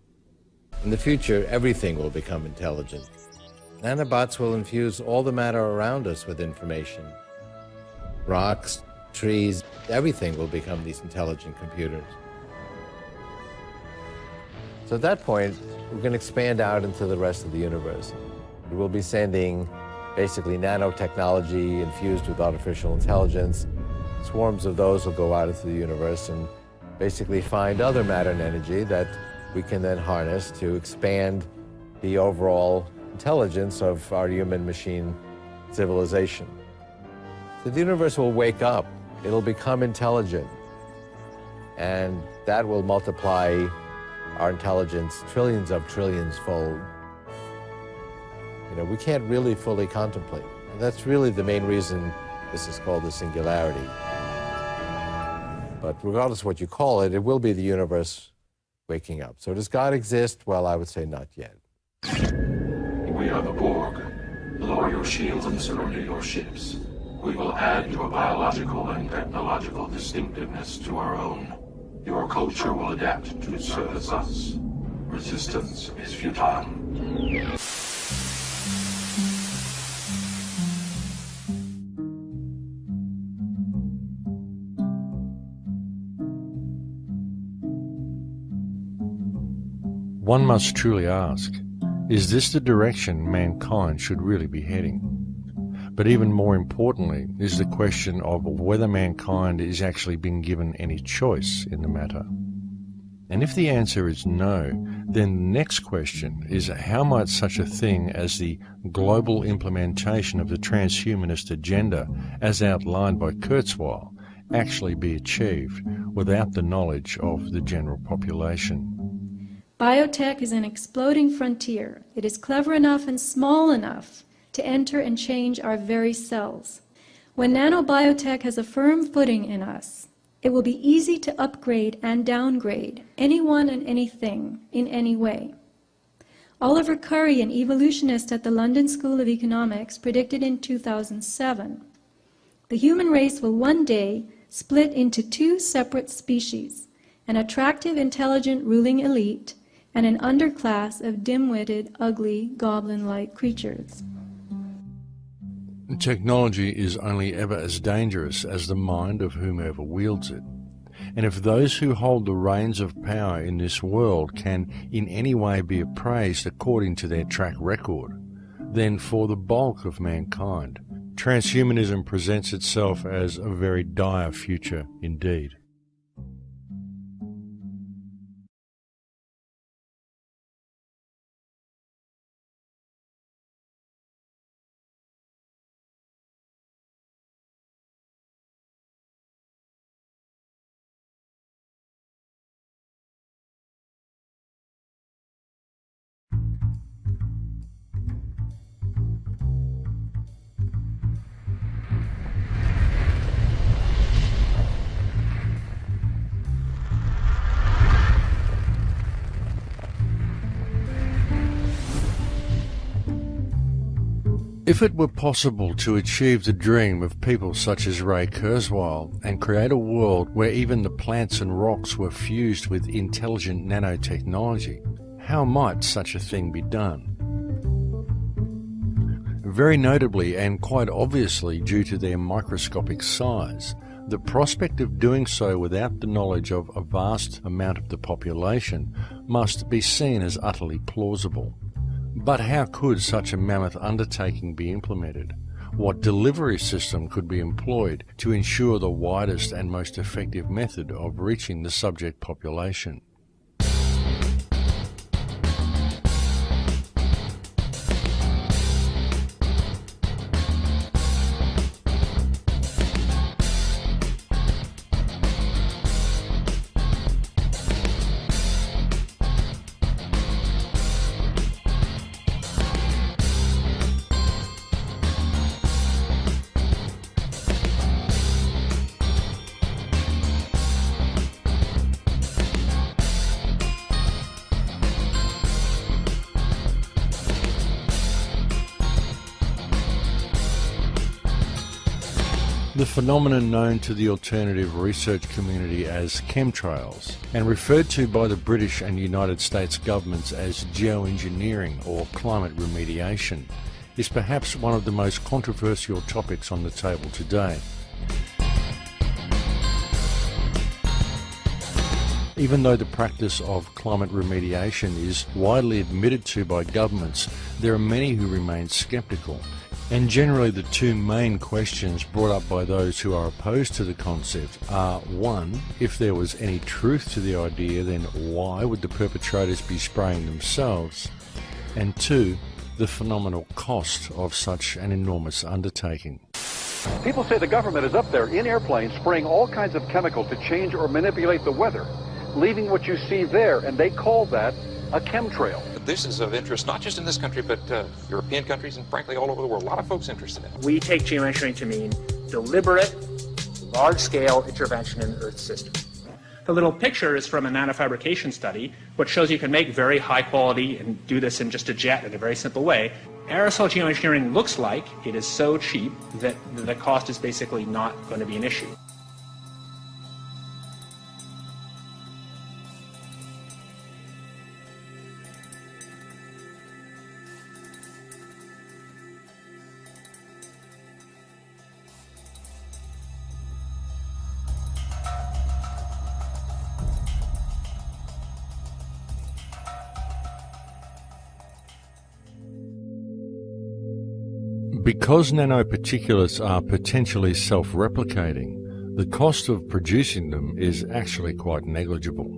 In the future, everything will become intelligent. Nanobots will infuse all the matter around us with information. Rocks, trees, everything will become these intelligent computers. So at that point, we're going to expand out into the rest of the universe. We will be sending basically nanotechnology infused with artificial intelligence. Swarms of those will go out into the universe and basically find other matter and energy that we can then harness to expand the overall intelligence of our human-machine civilization. So the universe will wake up. It'll become intelligent. And that will multiply our intelligence trillions of trillions fold. You know, we can't really fully contemplate. And that's really the main reason this is called the singularity. But regardless of what you call it, it will be the universe waking up. So does God exist? Well, I would say not yet. We are the Borg. Lower your shields and surrender your ships. We will add your biological and technological distinctiveness to our own. Your culture will adapt to service us. Resistance is futile. One must truly ask, is this the direction mankind should really be heading? But even more importantly is the question of whether mankind is actually being given any choice in the matter. And if the answer is no, then the next question is how might such a thing as the global implementation of the transhumanist agenda as outlined by Kurzweil actually be achieved without the knowledge of the general population? Biotech is an exploding frontier. It is clever enough and small enough to enter and change our very cells. When nanobiotech has a firm footing in us, it will be easy to upgrade and downgrade anyone and anything in any way. Oliver Curry, an evolutionist at the London School of Economics, predicted in 2007, the human race will one day split into two separate species, an attractive, intelligent ruling elite and an underclass of dim-witted, ugly, goblin-like creatures. Technology is only ever as dangerous as the mind of whomever wields it. And if those who hold the reins of power in this world can in any way be appraised according to their track record, then for the bulk of mankind, transhumanism presents itself as a very dire future indeed. If it were possible to achieve the dream of people such as Ray Kurzweil and create a world where even the plants and rocks were fused with intelligent nanotechnology, how might such a thing be done? Very notably and quite obviously due to their microscopic size, the prospect of doing so without the knowledge of a vast amount of the population must be seen as utterly plausible. But how could such a mammoth undertaking be implemented? What delivery system could be employed to ensure the widest and most effective method of reaching the subject population? the phenomenon known to the alternative research community as chemtrails, and referred to by the British and United States governments as geoengineering or climate remediation, is perhaps one of the most controversial topics on the table today. Even though the practice of climate remediation is widely admitted to by governments, there are many who remain sceptical. And generally the two main questions brought up by those who are opposed to the concept are, one, if there was any truth to the idea, then why would the perpetrators be spraying themselves? And two, the phenomenal cost of such an enormous undertaking. People say the government is up there in airplanes spraying all kinds of chemicals to change or manipulate the weather, leaving what you see there, and they call that a chemtrail. This is of interest not just in this country, but European countries and frankly all over the world. A lot of folks interested in it. We take geoengineering to mean deliberate, large-scale intervention in the Earth's system. The little picture is from a nanofabrication study, which shows you can make very high quality and do this in just a jet in a very simple way. Aerosol geoengineering looks like it is so cheap that the cost is basically not going to be an issue. Because nanoparticulates are potentially self-replicating, the cost of producing them is actually quite negligible.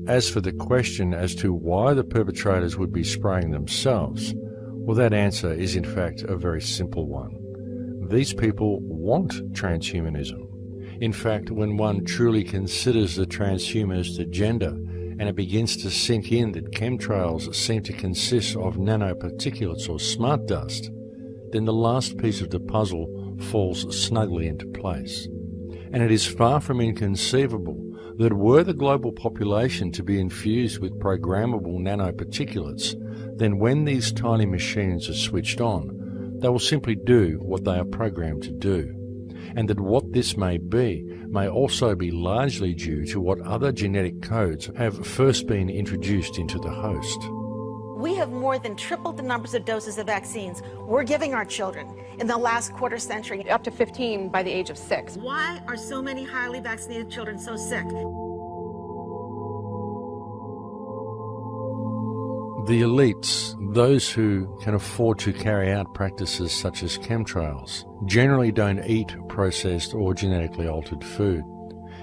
As for the question as to why the perpetrators would be spraying themselves, well, that answer is in fact a very simple one. These people want transhumanism. In fact, when one truly considers the transhumanist agenda and it begins to sink in that chemtrails seem to consist of nanoparticulates or smart dust, then the last piece of the puzzle falls snugly into place. And it is far from inconceivable that were the global population to be infused with programmable nanoparticulates, then when these tiny machines are switched on, they will simply do what they are programmed to do. And that what this may be may also be largely due to what other genetic codes have first been introduced into the host. We have more than tripled the numbers of doses of vaccines we're giving our children in the last quarter century. Up to 15 by the age of 6. Why are so many highly vaccinated children so sick? The elites, those who can afford to carry out practices such as chemtrails, generally don't eat processed or genetically altered food.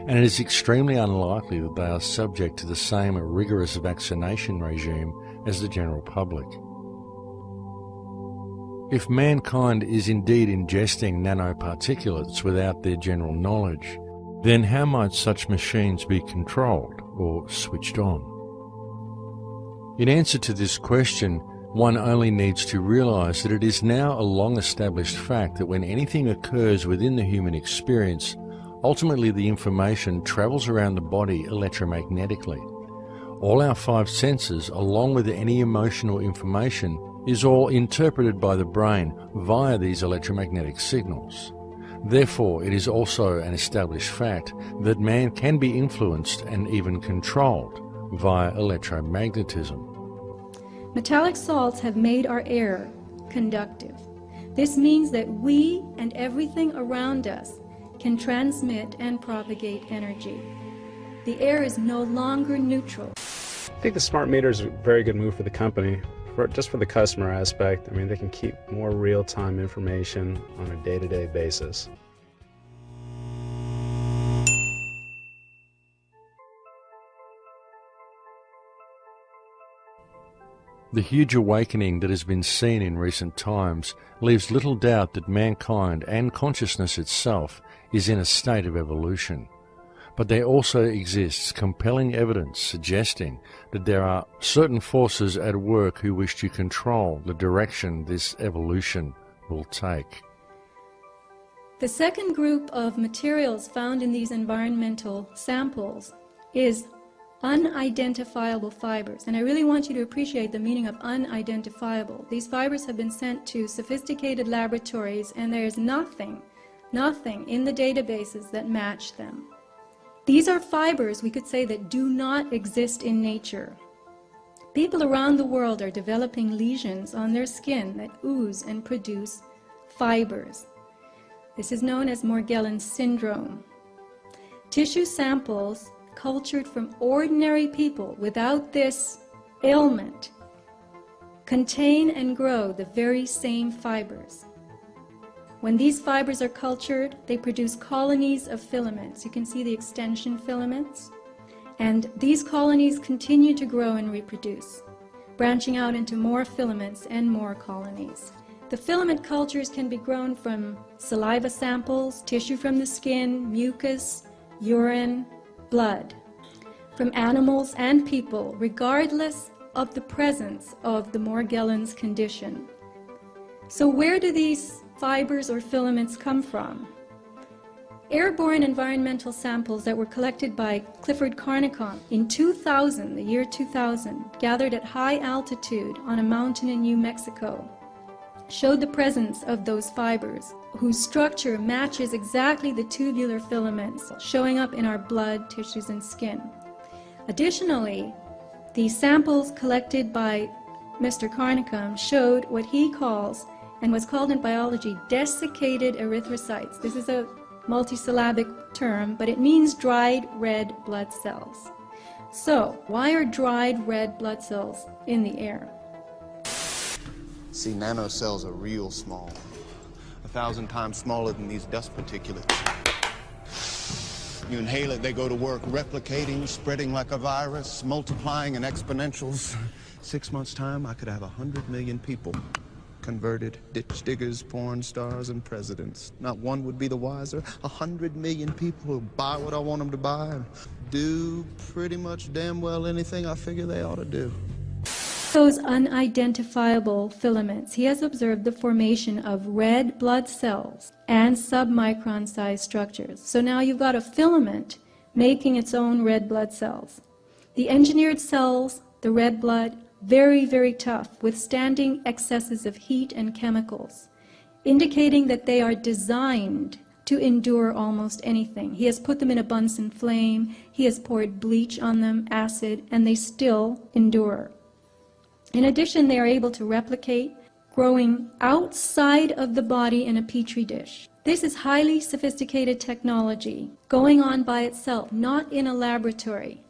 And it is extremely unlikely that they are subject to the same rigorous vaccination regime as the general public. If mankind is indeed ingesting nanoparticulates without their general knowledge, then how might such machines be controlled or switched on? In answer to this question, one only needs to realize that it is now a long-established fact that when anything occurs within the human experience, ultimately the information travels around the body electromagnetically. All our five senses, along with any emotional information, is all interpreted by the brain via these electromagnetic signals. Therefore, it is also an established fact that man can be influenced and even controlled via electromagnetism. Metallic salts have made our air conductive. This means that we and everything around us can transmit and propagate energy. The air is no longer neutral. I think the smart meter is a very good move for the company, just for the customer aspect. I mean, they can keep more real-time information on a day-to-day basis. The huge awakening that has been seen in recent times leaves little doubt that mankind and consciousness itself is in a state of evolution. But there also exists compelling evidence suggesting that there are certain forces at work who wish to control the direction this evolution will take. The second group of materials found in these environmental samples is unidentifiable fibers. And I really want you to appreciate the meaning of unidentifiable. These fibers have been sent to sophisticated laboratories, and there is nothing nothing in the databases that match them. These are fibers, we could say, that do not exist in nature. People around the world are developing lesions on their skin that ooze and produce fibers. This is known as Morgellons syndrome. Tissue samples cultured from ordinary people without this ailment contain and grow the very same fibers. When these fibers are cultured, they produce colonies of filaments. You can see the extension filaments. And these colonies continue to grow and reproduce, branching out into more filaments and more colonies. The filament cultures can be grown from saliva samples, tissue from the skin, mucus, urine, blood, from animals and people, regardless of the presence of the Morgellons condition. So where do these fibers or filaments come from? Airborne environmental samples that were collected by Clifford Carnicom in 2000, the year 2000, gathered at high altitude on a mountain in New Mexico, showed the presence of those fibers, whose structure matches exactly the tubular filaments showing up in our blood, tissues, and skin. Additionally, the samples collected by Mr. Carnicom showed what he calls, and what's called in biology, desiccated erythrocytes. This is a multisyllabic term, but it means dried red blood cells. So, why are dried red blood cells in the air? See, nanocells are real small, 1,000 times smaller than these dust particulates. You inhale it, they go to work replicating, spreading like a virus, multiplying in exponentials. 6 months' time, I could have 100 million people. Converted ditch diggers, porn stars, and presidents. Not one would be the wiser. 100 million people who buy what I want them to buy and do pretty much damn well anything I figure they ought to do. Those unidentifiable filaments, he has observed the formation of red blood cells and submicron-sized structures. So now you've got a filament making its own red blood cells. The engineered cells, the red blood, very, very tough, withstanding excesses of heat and chemicals, indicating that they are designed to endure almost anything. He has put them in a Bunsen flame, he has poured bleach on them, acid, and they still endure. In addition, they are able to replicate, growing outside of the body in a petri dish. This is highly sophisticated technology, going on by itself, not in a laboratory.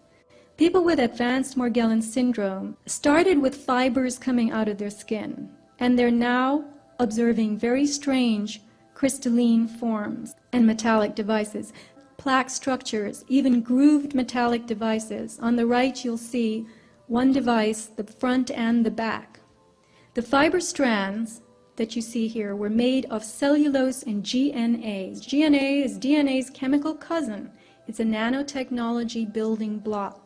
People with advanced Morgellons syndrome started with fibers coming out of their skin, and they're now observing very strange crystalline forms and metallic devices, plaque structures, even grooved metallic devices. On the right you'll see one device, the front and the back. The fiber strands that you see here were made of cellulose and GNA. GNA is DNA's chemical cousin. It's a nanotechnology building block.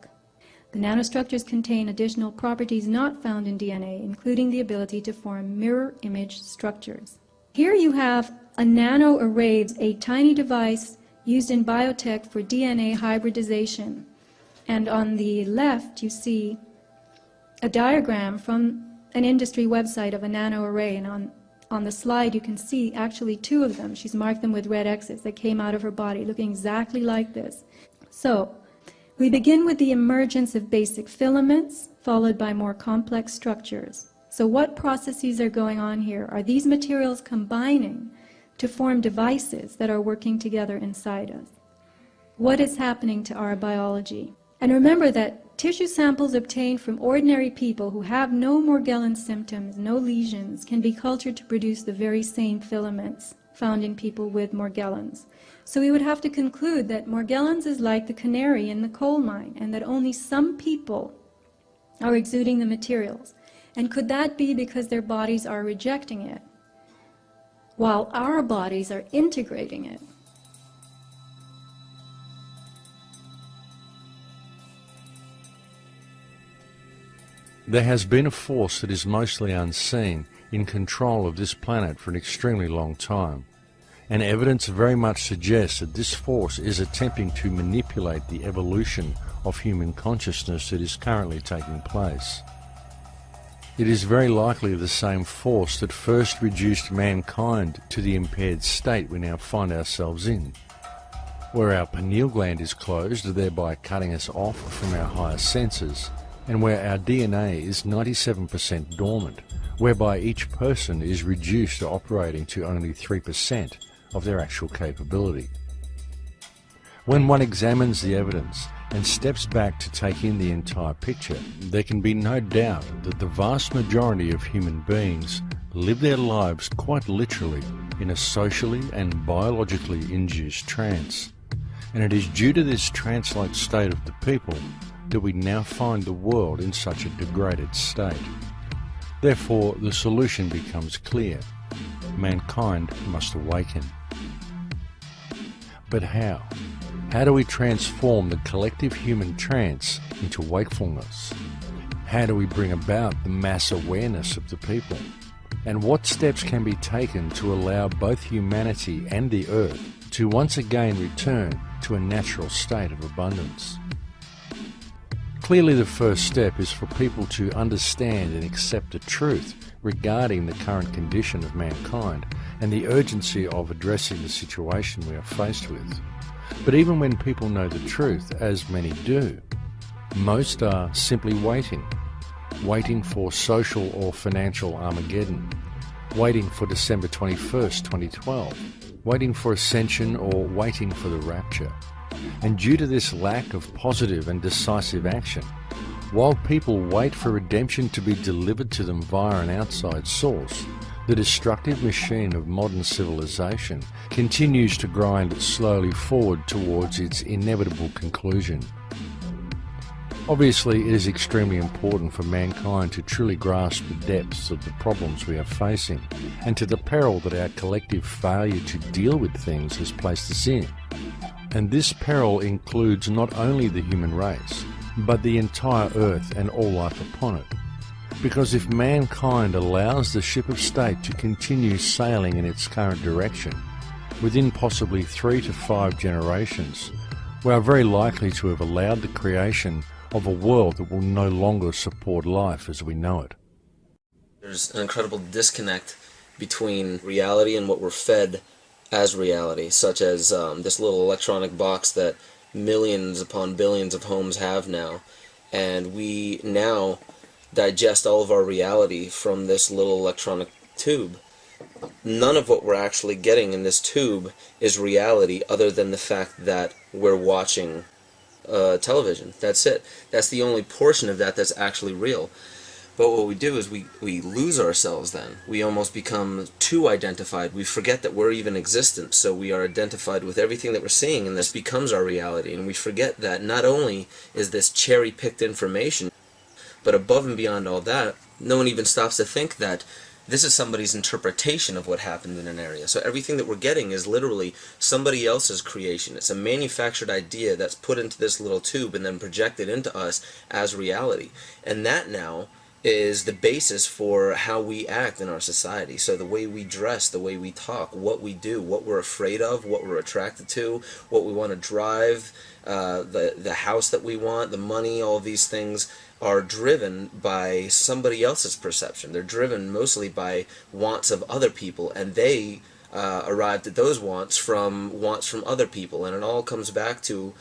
The nanostructures contain additional properties not found in DNA, including the ability to form mirror image structures. Here you have a nanoarray, a tiny device used in biotech for DNA hybridization. And on the left you see a diagram from an industry website of a nanoarray, and on the slide you can see actually two of them. She's marked them with red X's that came out of her body, looking exactly like this. So, we begin with the emergence of basic filaments, followed by more complex structures. So what processes are going on here? Are these materials combining to form devices that are working together inside us? What is happening to our biology? And remember that tissue samples obtained from ordinary people who have no Morgellons symptoms, no lesions, can be cultured to produce the very same filaments found in people with Morgellons. So we would have to conclude that Morgellons is like the canary in the coal mine, and that only some people are exuding the materials. And could that be because their bodies are rejecting it, while our bodies are integrating it? There has been a force that is mostly unseen in control of this planet for an extremely long time, and evidence very much suggests that this force is attempting to manipulate the evolution of human consciousness that is currently taking place. It is very likely the same force that first reduced mankind to the impaired state we now find ourselves in, where our pineal gland is closed, thereby cutting us off from our higher senses, and where our DNA is 97% dormant, whereby each person is reduced to operating to only 3% of their actual capability. When one examines the evidence and steps back to take in the entire picture, there can be no doubt that the vast majority of human beings live their lives quite literally in a socially and biologically induced trance. And it is due to this trance-like state of the people that we now find the world in such a degraded state. Therefore, the solution becomes clear. Mankind must awaken. But how? How do we transform the collective human trance into wakefulness? How do we bring about the mass awareness of the people? And what steps can be taken to allow both humanity and the earth to once again return to a natural state of abundance? Clearly, the first step is for people to understand and accept the truth regarding the current condition of mankind and the urgency of addressing the situation we are faced with. But even when people know the truth, as many do, most are simply waiting for social or financial Armageddon, waiting for December 21st, 2012, waiting for ascension or waiting for the rapture. And due to this lack of positive and decisive action, while people wait for redemption to be delivered to them via an outside source, the destructive machine of modern civilization continues to grind slowly forward towards its inevitable conclusion. Obviously, it is extremely important for mankind to truly grasp the depths of the problems we are facing and to the peril that our collective failure to deal with things has placed us in. And this peril includes not only the human race, but the entire earth and all life upon it. Because if mankind allows the ship of state to continue sailing in its current direction, within possibly 3 to 5 generations, we are very likely to have allowed the creation of a world that will no longer support life as we know it. There's an incredible disconnect between reality and what we're fed as reality, such as this little electronic box that millions upon billions of homes have now, and we now digest all of our reality from this little electronic tube. None of what we're actually getting in this tube is reality other than the fact that we're watching television. That's it. That's the only portion of that that's actually real. But what we do is we lose ourselves then. We almost become too identified. We forget that we're even existent, so we are identified with everything that we're seeing, and this becomes our reality. And we forget that not only is this cherry-picked information, but above and beyond all that, no one even stops to think that this is somebody's interpretation of what happened in an area. So everything that we're getting is literally somebody else's creation. It's a manufactured idea that's put into this little tube and then projected into us as reality. And that now is the basis for how we act in our society. So the way we dress, the way we talk, what we do, what we're afraid of, what we're attracted to, what we want to drive, the house that we want, the money, all of these things are driven by somebody else's perception. They're driven mostly by wants of other people, and they arrived at those wants from other people, and it all comes back to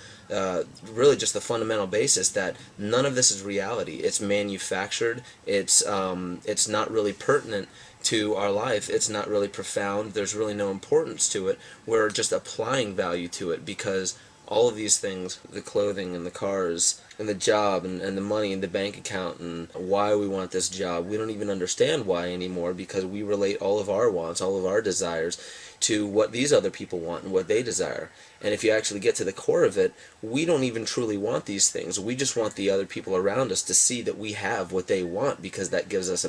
really just the fundamental basis that none of this is reality. It's manufactured. It's not really pertinent to our life. It's not really profound. There's really no importance to it. We're just applying value to it because all of these things, the clothing and the cars and the job and the money and the bank account and why we want this job, we don't even understand why anymore because we relate all of our wants, all of our desires to what these other people want and what they desire. And if you actually get to the core of it, we don't even truly want these things. We just want the other people around us to see that we have what they want because that gives us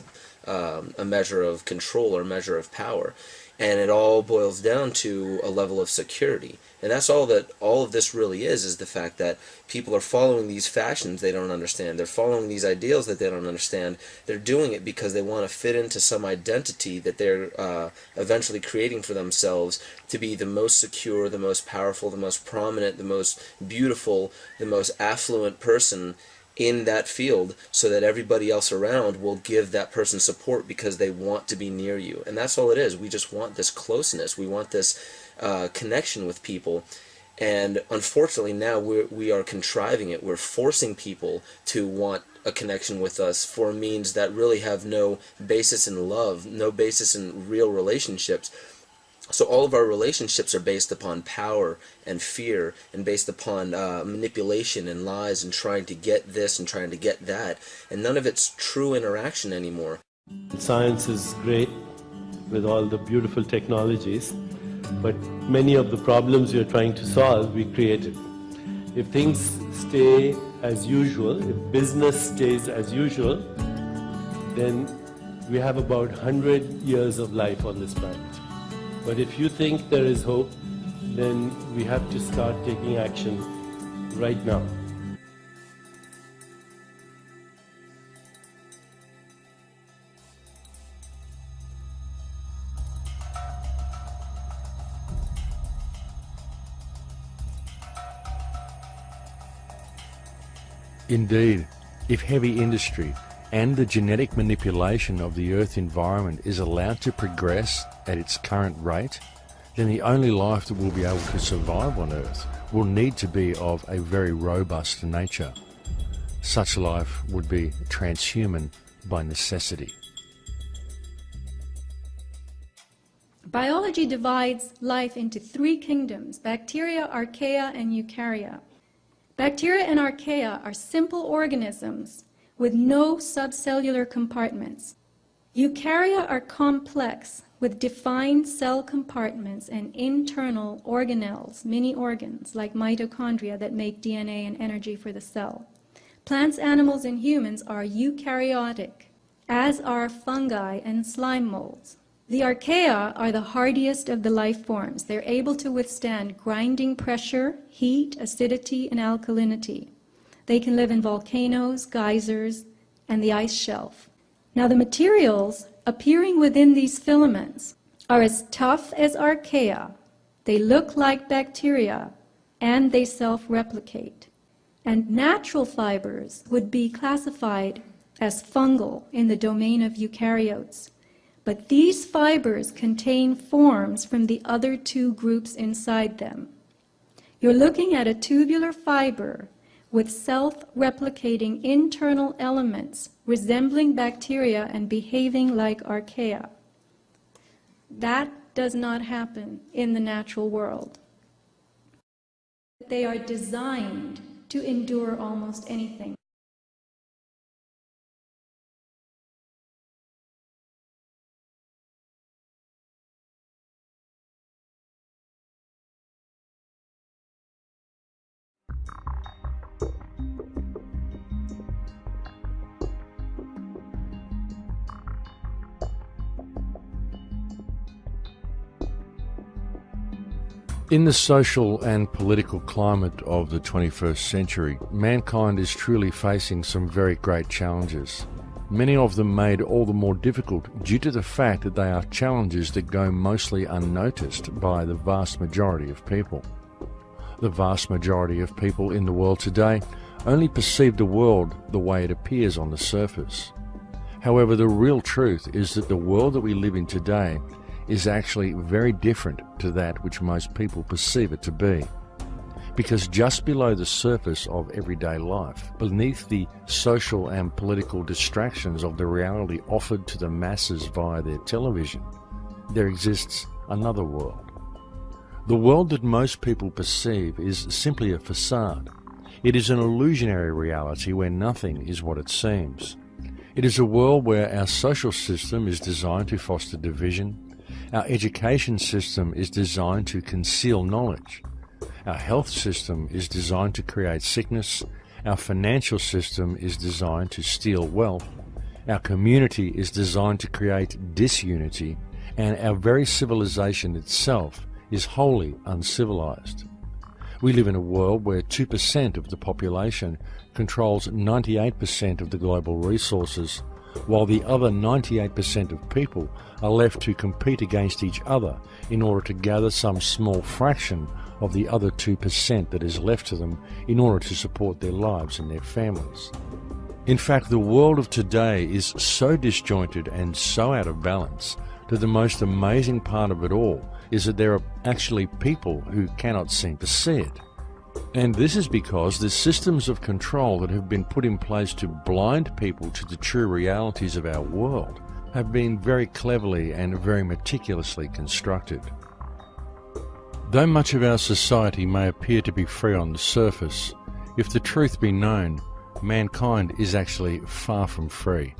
a measure of control or a measure of power. And it all boils down to a level of security. And that's all that all of this really is the fact that people are following these fashions they don't understand. They're following these ideals that they don't understand. They're doing it because they want to fit into some identity that they're eventually creating for themselves to be the most secure, the most powerful, the most prominent, the most beautiful, the most affluent person in that field so that everybody else around will give that person support because they want to be near you. And that's all it is. We just want this closeness. We want this connection with people. And unfortunately now we are contriving it. We're forcing people to want a connection with us for means that really have no basis in love, no basis in real relationships. So all of our relationships are based upon power and fear and based upon manipulation and lies and trying to get this and trying to get that. And none of it's true interaction anymore. Science is great with all the beautiful technologies, but many of the problems you're trying to solve, we created. If things stay as usual, if business stays as usual, then we have about 100 years of life on this planet. But if you think there is hope, then we have to start taking action right now. Indeed, if heavy industry and the genetic manipulation of the Earth environment is allowed to progress at its current rate, then the only life that will be able to survive on Earth will need to be of a very robust nature. Such life would be transhuman by necessity. Biology divides life into three kingdoms: bacteria, archaea, and eukarya. Bacteria and archaea are simple organisms with no subcellular compartments. Eukarya are complex, with defined cell compartments and internal organelles, mini organs like mitochondria that make DNA and energy for the cell. Plants, animals, and humans are eukaryotic, as are fungi and slime molds. The archaea are the hardiest of the life forms. They're able to withstand grinding pressure, heat, acidity, and alkalinity. They can live in volcanoes, geysers, and the ice shelf. Now, the materials appearing within these filaments are as tough as archaea. They look like bacteria, and they self-replicate. And natural fibers would be classified as fungal in the domain of eukaryotes. But these fibers contain forms from the other two groups inside them. You're looking at a tubular fiber with self-replicating internal elements resembling bacteria and behaving like archaea. That does not happen in the natural world. They are designed to endure almost anything. In the social and political climate of the 21st century, mankind is truly facing some very great challenges. Many of them made all the more difficult due to the fact that they are challenges that go mostly unnoticed by the vast majority of people. The vast majority of people in the world today only perceive the world the way it appears on the surface. However, the real truth is that the world that we live in today is actually very different to that which most people perceive it to be. Because just below the surface of everyday life, beneath the social and political distractions of the reality offered to the masses via their television, there exists another world. The world that most people perceive is simply a facade. It is an illusionary reality where nothing is what it seems. It is a world where our social system is designed to foster division. Our education system is designed to conceal knowledge. Our health system is designed to create sickness. Our financial system is designed to steal wealth. Our community is designed to create disunity. And our very civilization itself is wholly uncivilized. We live in a world where 2% of the population controls 98% of the global resources, while the other 98% of people are left to compete against each other in order to gather some small fraction of the other 2% that is left to them in order to support their lives and their families. In fact, the world of today is so disjointed and so out of balance that the most amazing part of it all is that there are actually people who cannot seem to see it. And this is because the systems of control that have been put in place to blind people to the true realities of our world have been very cleverly and very meticulously constructed. Though much of our society may appear to be free on the surface, if the truth be known, mankind is actually far from free.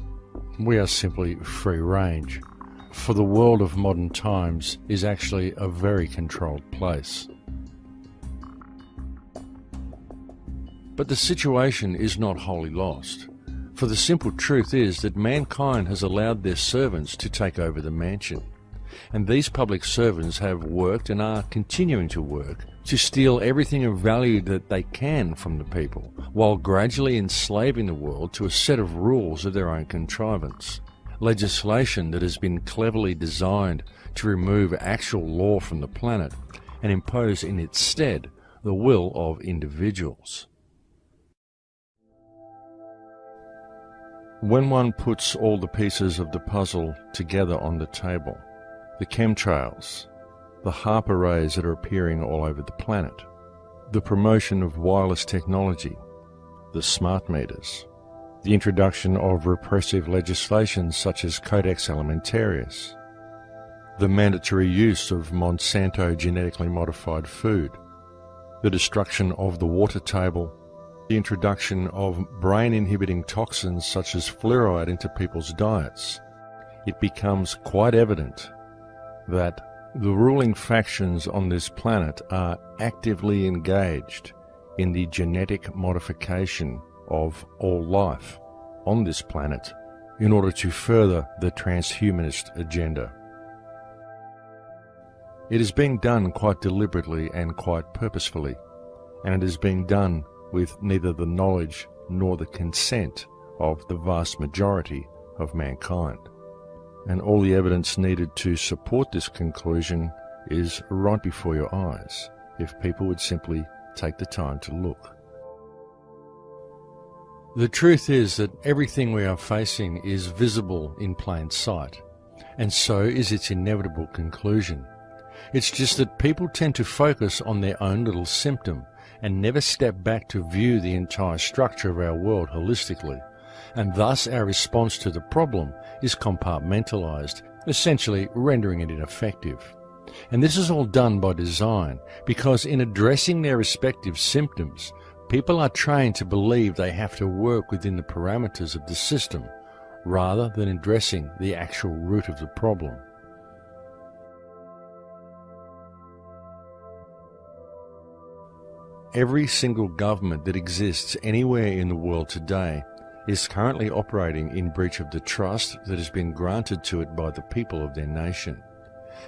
We are simply free range, for the world of modern times is actually a very controlled place. But the situation is not wholly lost, for the simple truth is that mankind has allowed their servants to take over the mansion, and these public servants have worked and are continuing to work to steal everything of value that they can from the people, while gradually enslaving the world to a set of rules of their own contrivance. Legislation that has been cleverly designed to remove actual law from the planet and impose in its stead the will of individuals. When one puts all the pieces of the puzzle together on the table, the chemtrails, the HAARP arrays that are appearing all over the planet, the promotion of wireless technology, the smart meters, the introduction of repressive legislation such as Codex Alimentarius, the mandatory use of Monsanto genetically modified food, the destruction of the water table, the introduction of brain-inhibiting toxins such as fluoride into people's diets, it becomes quite evident that the ruling factions on this planet are actively engaged in the genetic modification of all life on this planet in order to further the transhumanist agenda. It is being done quite deliberately and quite purposefully, and it is being done with neither the knowledge nor the consent of the vast majority of mankind. And all the evidence needed to support this conclusion is right before your eyes, if people would simply take the time to look. The truth is that everything we are facing is visible in plain sight, and so is its inevitable conclusion. It's just that people tend to focus on their own little symptom and never step back to view the entire structure of our world holistically, and thus our response to the problem is compartmentalized, essentially rendering it ineffective. And this is all done by design, because in addressing their respective symptoms, people are trained to believe they have to work within the parameters of the system, rather than addressing the actual root of the problem. Every single government that exists anywhere in the world today is currently operating in breach of the trust that has been granted to it by the people of their nation.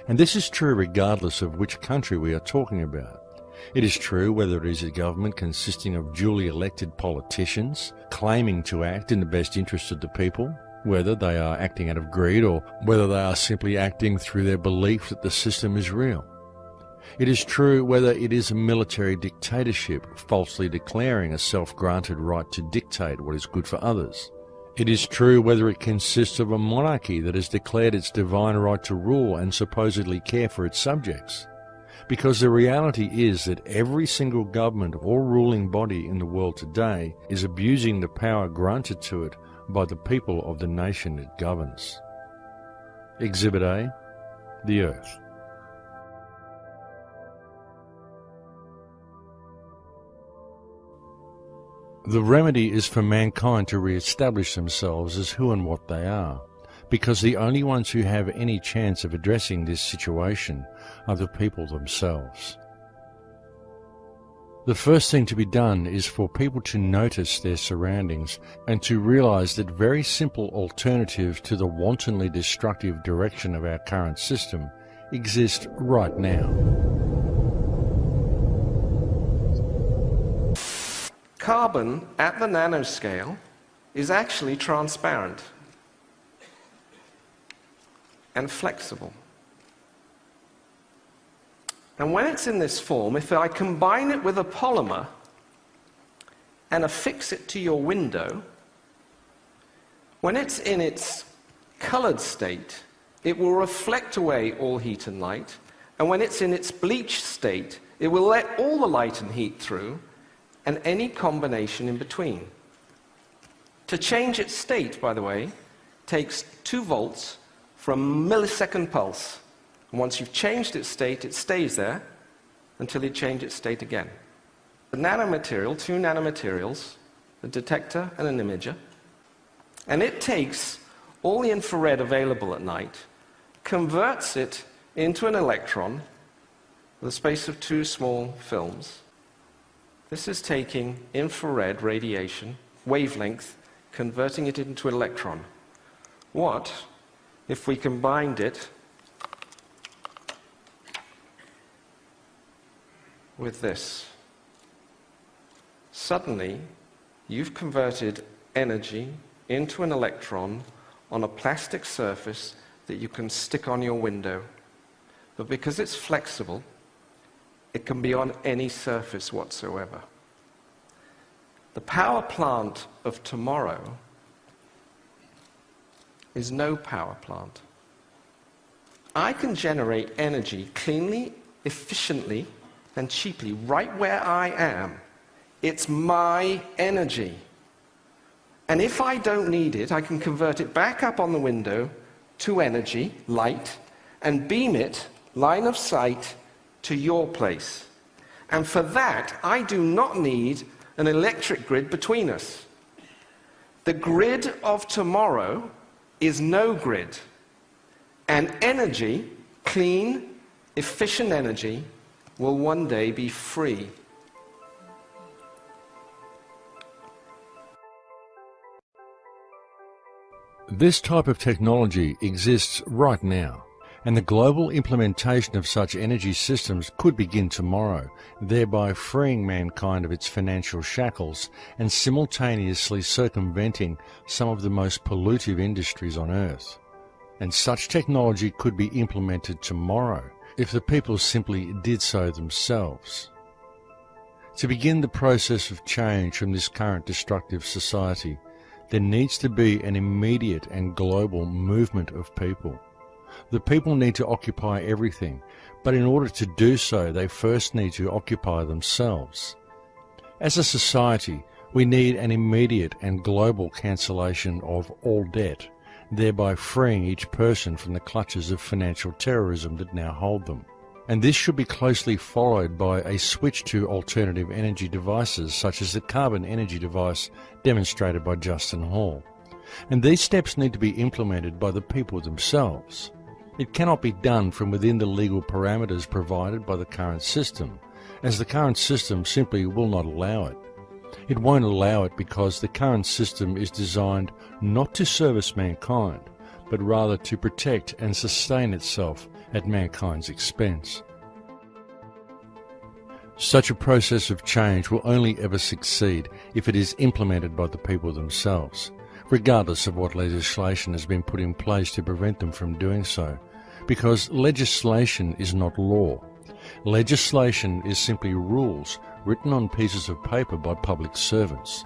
And this is true regardless of which country we are talking about. It is true whether it is a government consisting of duly elected politicians claiming to act in the best interest of the people, whether they are acting out of greed or whether they are simply acting through their belief that the system is real. It is true whether it is a military dictatorship falsely declaring a self-granted right to dictate what is good for others. It is true whether it consists of a monarchy that has declared its divine right to rule and supposedly care for its subjects. Because the reality is that every single government or ruling body in the world today is abusing the power granted to it by the people of the nation it governs. Exhibit A, the Earth. The remedy is for mankind to re-establish themselves as who and what they are, because the only ones who have any chance of addressing this situation are the people themselves. The first thing to be done is for people to notice their surroundings and to realize that very simple alternatives to the wantonly destructive direction of our current system exist right now. Carbon at the nanoscale is actually transparent and flexible. And when it's in this form, if I combine it with a polymer and affix it to your window, when it's in its colored state, it will reflect away all heat and light, and when it's in its bleached state, it will let all the light and heat through, and any combination in between. To change its state, by the way, takes 2 volts for a millisecond pulse. And once you've changed its state, it stays there until you change its state again. The nanomaterial, 2 nanomaterials, a detector and an imager, and it takes all the infrared available at night, converts it into an electron with a space of 2 small films. This is taking infrared radiation, wavelength, converting it into an electron. What if we combined it with this? Suddenly, you've converted energy into an electron on a plastic surface that you can stick on your window. But because it's flexible, it can be on any surface whatsoever. The power plant of tomorrow is no power plant. I can generate energy cleanly, efficiently, and cheaply right where I am. It's my energy. And if I don't need it, I can convert it back up on the window to energy, light, and beam it, line of sight, to your place. And for that, I do not need an electric grid between us. The grid of tomorrow is no grid. And energy, clean, efficient energy, will one day be free. This type of technology exists right now, and the global implementation of such energy systems could begin tomorrow, thereby freeing mankind of its financial shackles and simultaneously circumventing some of the most pollutive industries on Earth. And such technology could be implemented tomorrow if the people simply did so themselves. To begin the process of change from this current destructive society, there needs to be an immediate and global movement of people. The people need to occupy everything, but in order to do so, they first need to occupy themselves. As a society, we need an immediate and global cancellation of all debt, thereby freeing each person from the clutches of financial terrorism that now hold them. And this should be closely followed by a switch to alternative energy devices such as the carbon energy device demonstrated by Justin Hall. And these steps need to be implemented by the people themselves. It cannot be done from within the legal parameters provided by the current system, as the current system simply will not allow it. It won't allow it because the current system is designed not to service mankind, but rather to protect and sustain itself at mankind's expense. Such a process of change will only ever succeed if it is implemented by the people themselves, regardless of what legislation has been put in place to prevent them from doing so, because legislation is not law. Legislation is simply rules written on pieces of paper by public servants.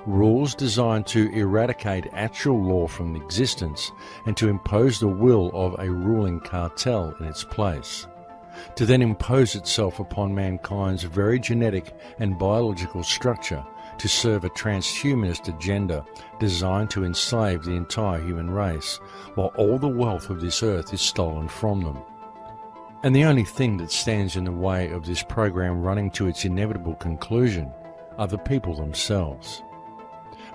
Rules designed to eradicate actual law from existence and to impose the will of a ruling cartel in its place, to then impose itself upon mankind's very genetic and biological structure to serve a transhumanist agenda designed to enslave the entire human race, while all the wealth of this earth is stolen from them. And the only thing that stands in the way of this program running to its inevitable conclusion are the people themselves.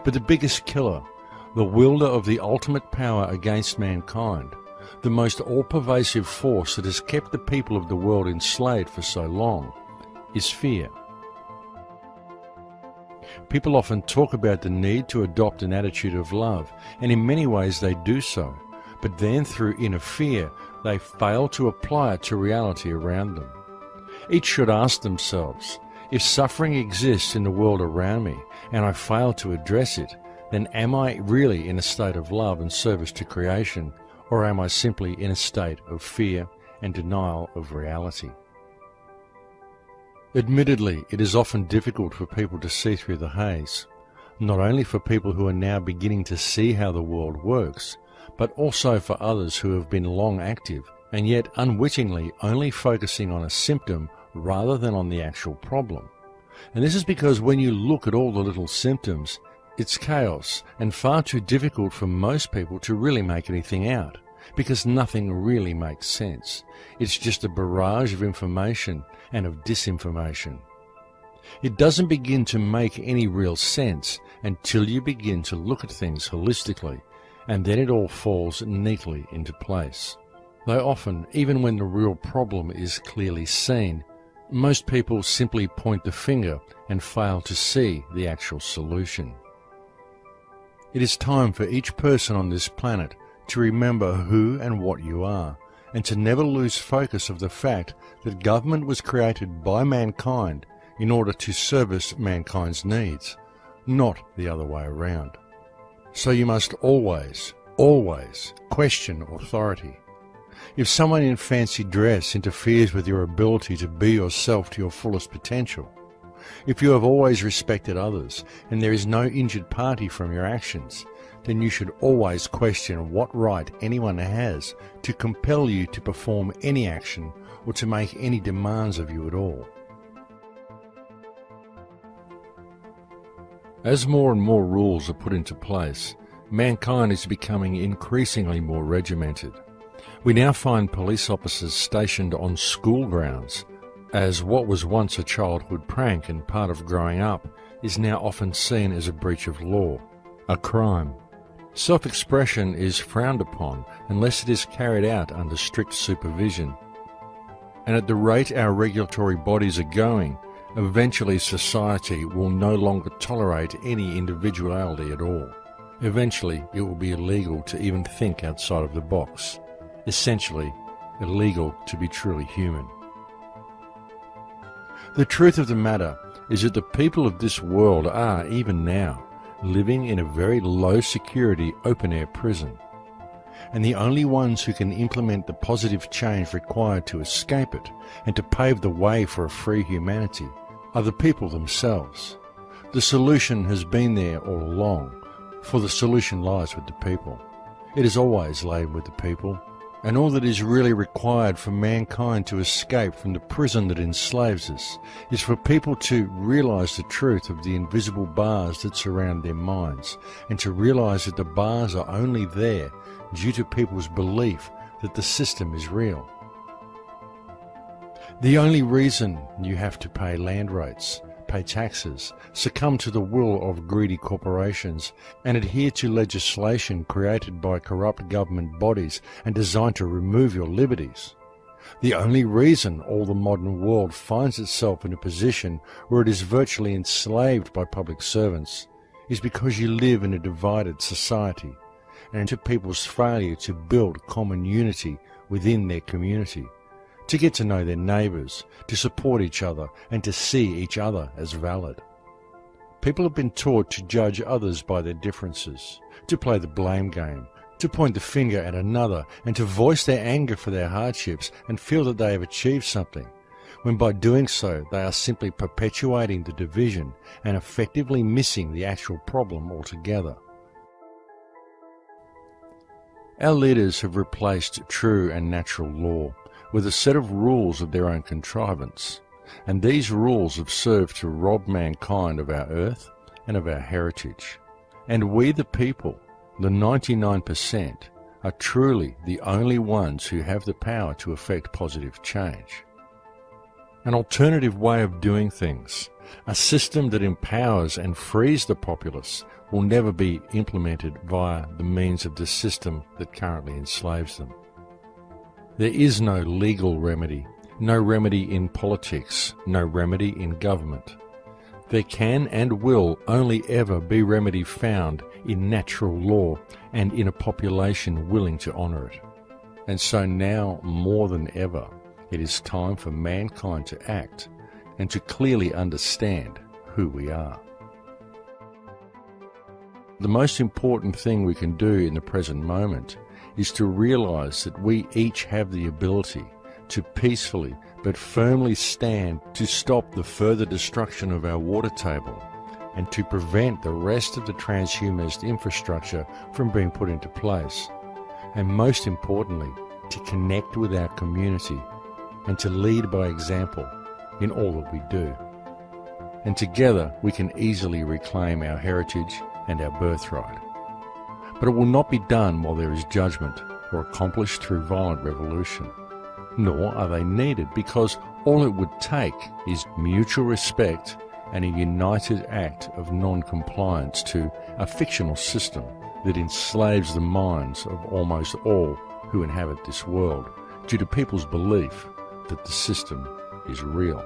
But the biggest killer, the wielder of the ultimate power against mankind, the most all-pervasive force that has kept the people of the world enslaved for so long, is fear. People often talk about the need to adopt an attitude of love, and in many ways they do so, but then through inner fear, they fail to apply it to reality around them. Each should ask themselves, if suffering exists in the world around me and I fail to address it, then am I really in a state of love and service to creation, or am I simply in a state of fear and denial of reality? Admittedly, it is often difficult for people to see through the haze, not only for people who are now beginning to see how the world works, but also for others who have been long active and yet unwittingly only focusing on a symptom rather than on the actual problem. And this is because when you look at all the little symptoms, it's chaos and far too difficult for most people to really make anything out, because nothing really makes sense. It's just a barrage of information and of disinformation. It doesn't begin to make any real sense until you begin to look at things holistically, and then it all falls neatly into place. Though often, even when the real problem is clearly seen, most people simply point the finger and fail to see the actual solution. It is time for each person on this planet to remember who and what you are, and to never lose focus of the fact that government was created by mankind in order to service mankind's needs, not the other way around. So you must always, always question authority. If someone in fancy dress interferes with your ability to be yourself to your fullest potential, if you have always respected others and there is no injured party from your actions, then you should always question what right anyone has to compel you to perform any action or to make any demands of you at all. As more and more rules are put into place, mankind is becoming increasingly more regimented. We now find police officers stationed on school grounds, as what was once a childhood prank and part of growing up is now often seen as a breach of law, a crime. Self-expression is frowned upon unless it is carried out under strict supervision. And at the rate our regulatory bodies are going, eventually society will no longer tolerate any individuality at all. Eventually it will be illegal to even think outside of the box. Essentially, illegal to be truly human. The truth of the matter is that the people of this world are, even now, living in a very low-security open-air prison. And the only ones who can implement the positive change required to escape it and to pave the way for a free humanity are the people themselves. The solution has been there all along, for the solution lies with the people. It is always laid with the people. And all that is really required for mankind to escape from the prison that enslaves us is for people to realize the truth of the invisible bars that surround their minds, and to realize that the bars are only there due to people's belief that the system is real. The only reason you have to pay land rates, pay taxes, succumb to the will of greedy corporations, and adhere to legislation created by corrupt government bodies and designed to remove your liberties. The only reason all the modern world finds itself in a position where it is virtually enslaved by public servants is because you live in a divided society, and to people's failure to build common unity within their community, to get to know their neighbours, to support each other, and to see each other as valid. People have been taught to judge others by their differences, to play the blame game, to point the finger at another, and to voice their anger for their hardships and feel that they have achieved something, when by doing so they are simply perpetuating the division and effectively missing the actual problem altogether. Our leaders have replaced true and natural law with a set of rules of their own contrivance, and these rules have served to rob mankind of our earth and of our heritage. And we the people, the 99%, are truly the only ones who have the power to effect positive change. An alternative way of doing things, a system that empowers and frees the populace, will never be implemented via the means of the system that currently enslaves them. There is no legal remedy, no remedy in politics, no remedy in government. There can and will only ever be remedy found in natural law and in a population willing to honour it. And so now, more than ever, it is time for mankind to act and to clearly understand who we are. The most important thing we can do in the present moment is to realise that we each have the ability, to peacefully but firmly stand to stop the further destruction of our water table and to prevent the rest of the transhumanist infrastructure from being put into place. And most importantly, to connect with our community and to lead by example in all that we do. And together we can easily reclaim our heritage and our birthright. But it will not be done while there is judgment or accomplished through violent revolution. Nor are they needed, because all it would take is mutual respect and a united act of non-compliance to a fictional system that enslaves the minds of almost all who inhabit this world due to people's belief that the system is real.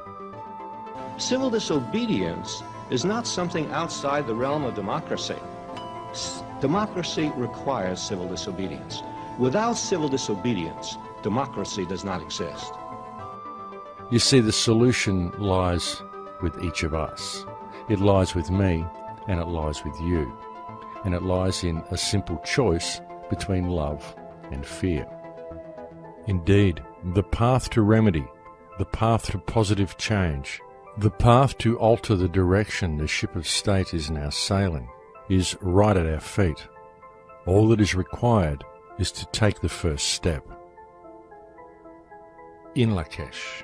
Civil disobedience is not something outside the realm of democracy. Democracy requires civil disobedience. Without civil disobedience, democracy does not exist. You see, the solution lies with each of us. It lies with me, and it lies with you. And it lies in a simple choice between love and fear. Indeed, the path to remedy, the path to positive change, the path to alter the direction the ship of state is now sailing is right at our feet. All that is required is to take the first step. In Lakesh.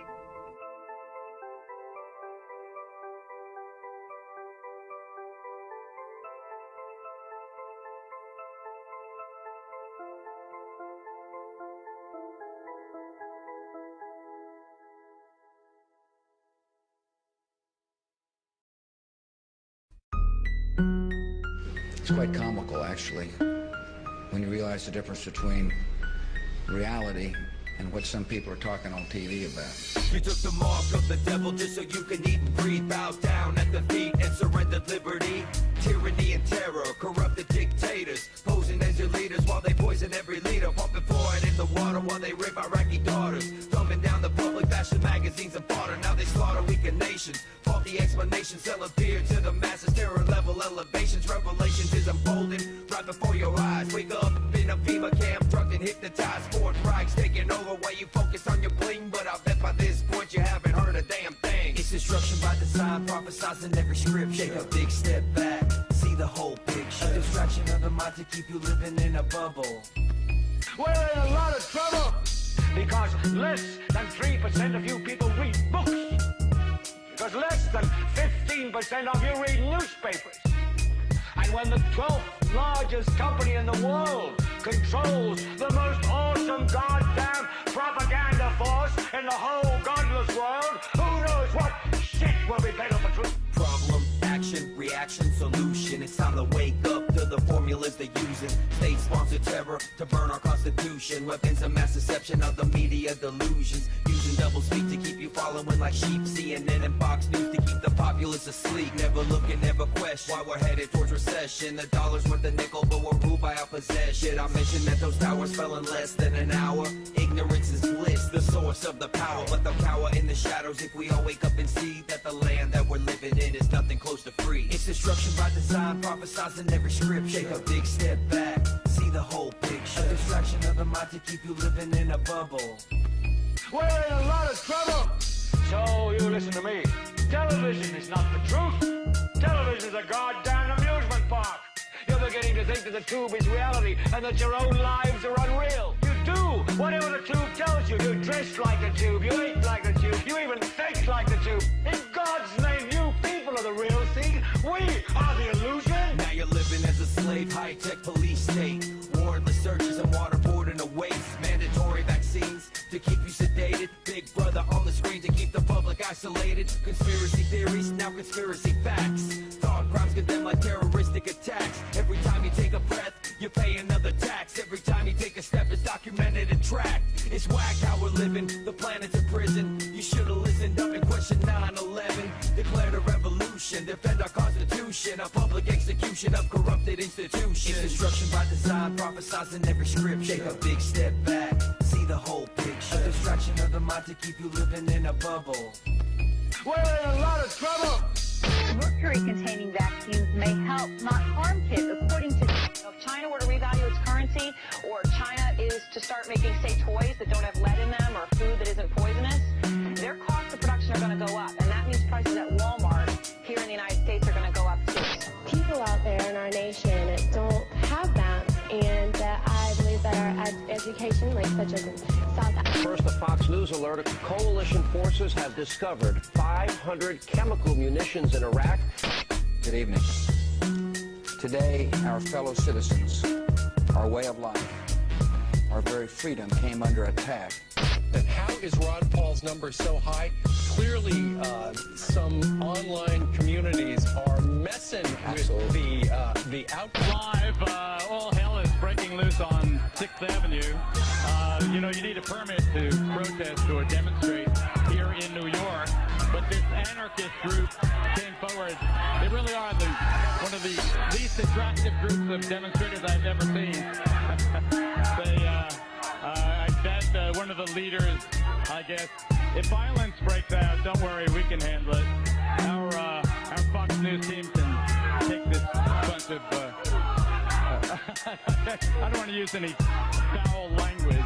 It's quite comical, actually, when you realize the difference between reality and what some people are talking on TV about. You took the mark of the devil just so you can eat and breathe. Bow down at the feet and surrendered liberty. Tyranny and terror, corrupted dictators, posing as your leaders while they poison every leader. Pumping fluoride in the water while they rape Iraqi daughters. Dumbing down the public, fashion magazines and fodder. Now they slaughter weakened nations. Faulty explanations sell a fear to the masses. Terror level elevations, revelations is unfolding right before your eyes. Wake up in a FEMA camp, drugged and hypnotized. Fourth Reich's taking over while you focus on your bling. But I bet by this point you haven't heard a damn thing. It's destruction by design, prophesizing every scripture. Take a big step back, see the whole picture. A distraction of the mind to keep you living in a bubble. We're in a lot of trouble because less than 3% of you people read books. Because less than 15% of you read newspapers. And when the 12th largest company in the world controls the most awesome goddamn propaganda force in the whole godless world, who knows what shit will be better for truth? Problem, action, reaction, solution. It's time to wake up to the formulas they're using. State-sponsored terror to burn our constitution. Weapons of mass deception of the media delusions. Using double speak to keep you following like sheep. CNN and Fox News to keep the populace asleep. Never looking, never question why we're headed towards recession. The dollar's worth a nickel, but we're ruled by our possession. I mentioned that those towers fell in less than an hour. Ignorance is bliss, the source of the power. But they'll cower in the shadows if we all wake up and see that the land that we're living in is nothing close to free. It's destruction by design, prophesizing every scripture. Take a big step back, see the whole picture. A distraction of the mind to keep you living in a bubble. We're in a lot of trouble. So you listen to me. Television is not the truth. Television is a goddamn amusement park. You're beginning to think that the tube is reality and that your own lives are unreal. You do whatever the tube tells you. You dress like the tube, you eat like the tube, you even think like the tube. In God's name, you people are the real thing. We are the illusion. Now you're living as a slave, high-tech police state. Warrantless searches and waterboarding awaits. Mandatory vaccines to keep you sedated. Big brother on the screen to keep the public isolated. Conspiracy theories, now conspiracy facts. Thought crimes condemned like terroristic attacks. Every time you take a breath, you pay another tax. Every time you take a step, it's documented and tracked. It's whack how we're living, the planet's a prison. You should've listened up and questioned 9/11. Declared a revolution, defend our constitution. A public execution of corrupted institutions. It's destruction by design, prophesizing every scripture. Take a big step back, see the whole picture. A distraction of the mind to keep you living in a bubble. We're in a lot of trouble. Mercury-containing vaccines may help, not harm kids, according to... If China were to revalue its currency, or China is to start making, say, toys that don't have lead in them, or food that isn't education, like such as in South Africa. First, a Fox News alert. Coalition forces have discovered 500 chemical munitions in Iraq. Good evening. Today, our fellow citizens, our way of life, our very freedom came under attack. And how is Ron Paul's number so high? Clearly, some online communities are messing with the Live, all hell is breaking loose on 6th Avenue. You know, you need a permit to protest or demonstrate here in New York, but this anarchist group came forward. They really are one of the least attractive groups of demonstrators I've ever seen. I bet one of the leaders, I guess, if violence breaks out, don't worry, we can handle it. Our Fox News team can take this bunch of, I don't want to use any foul language,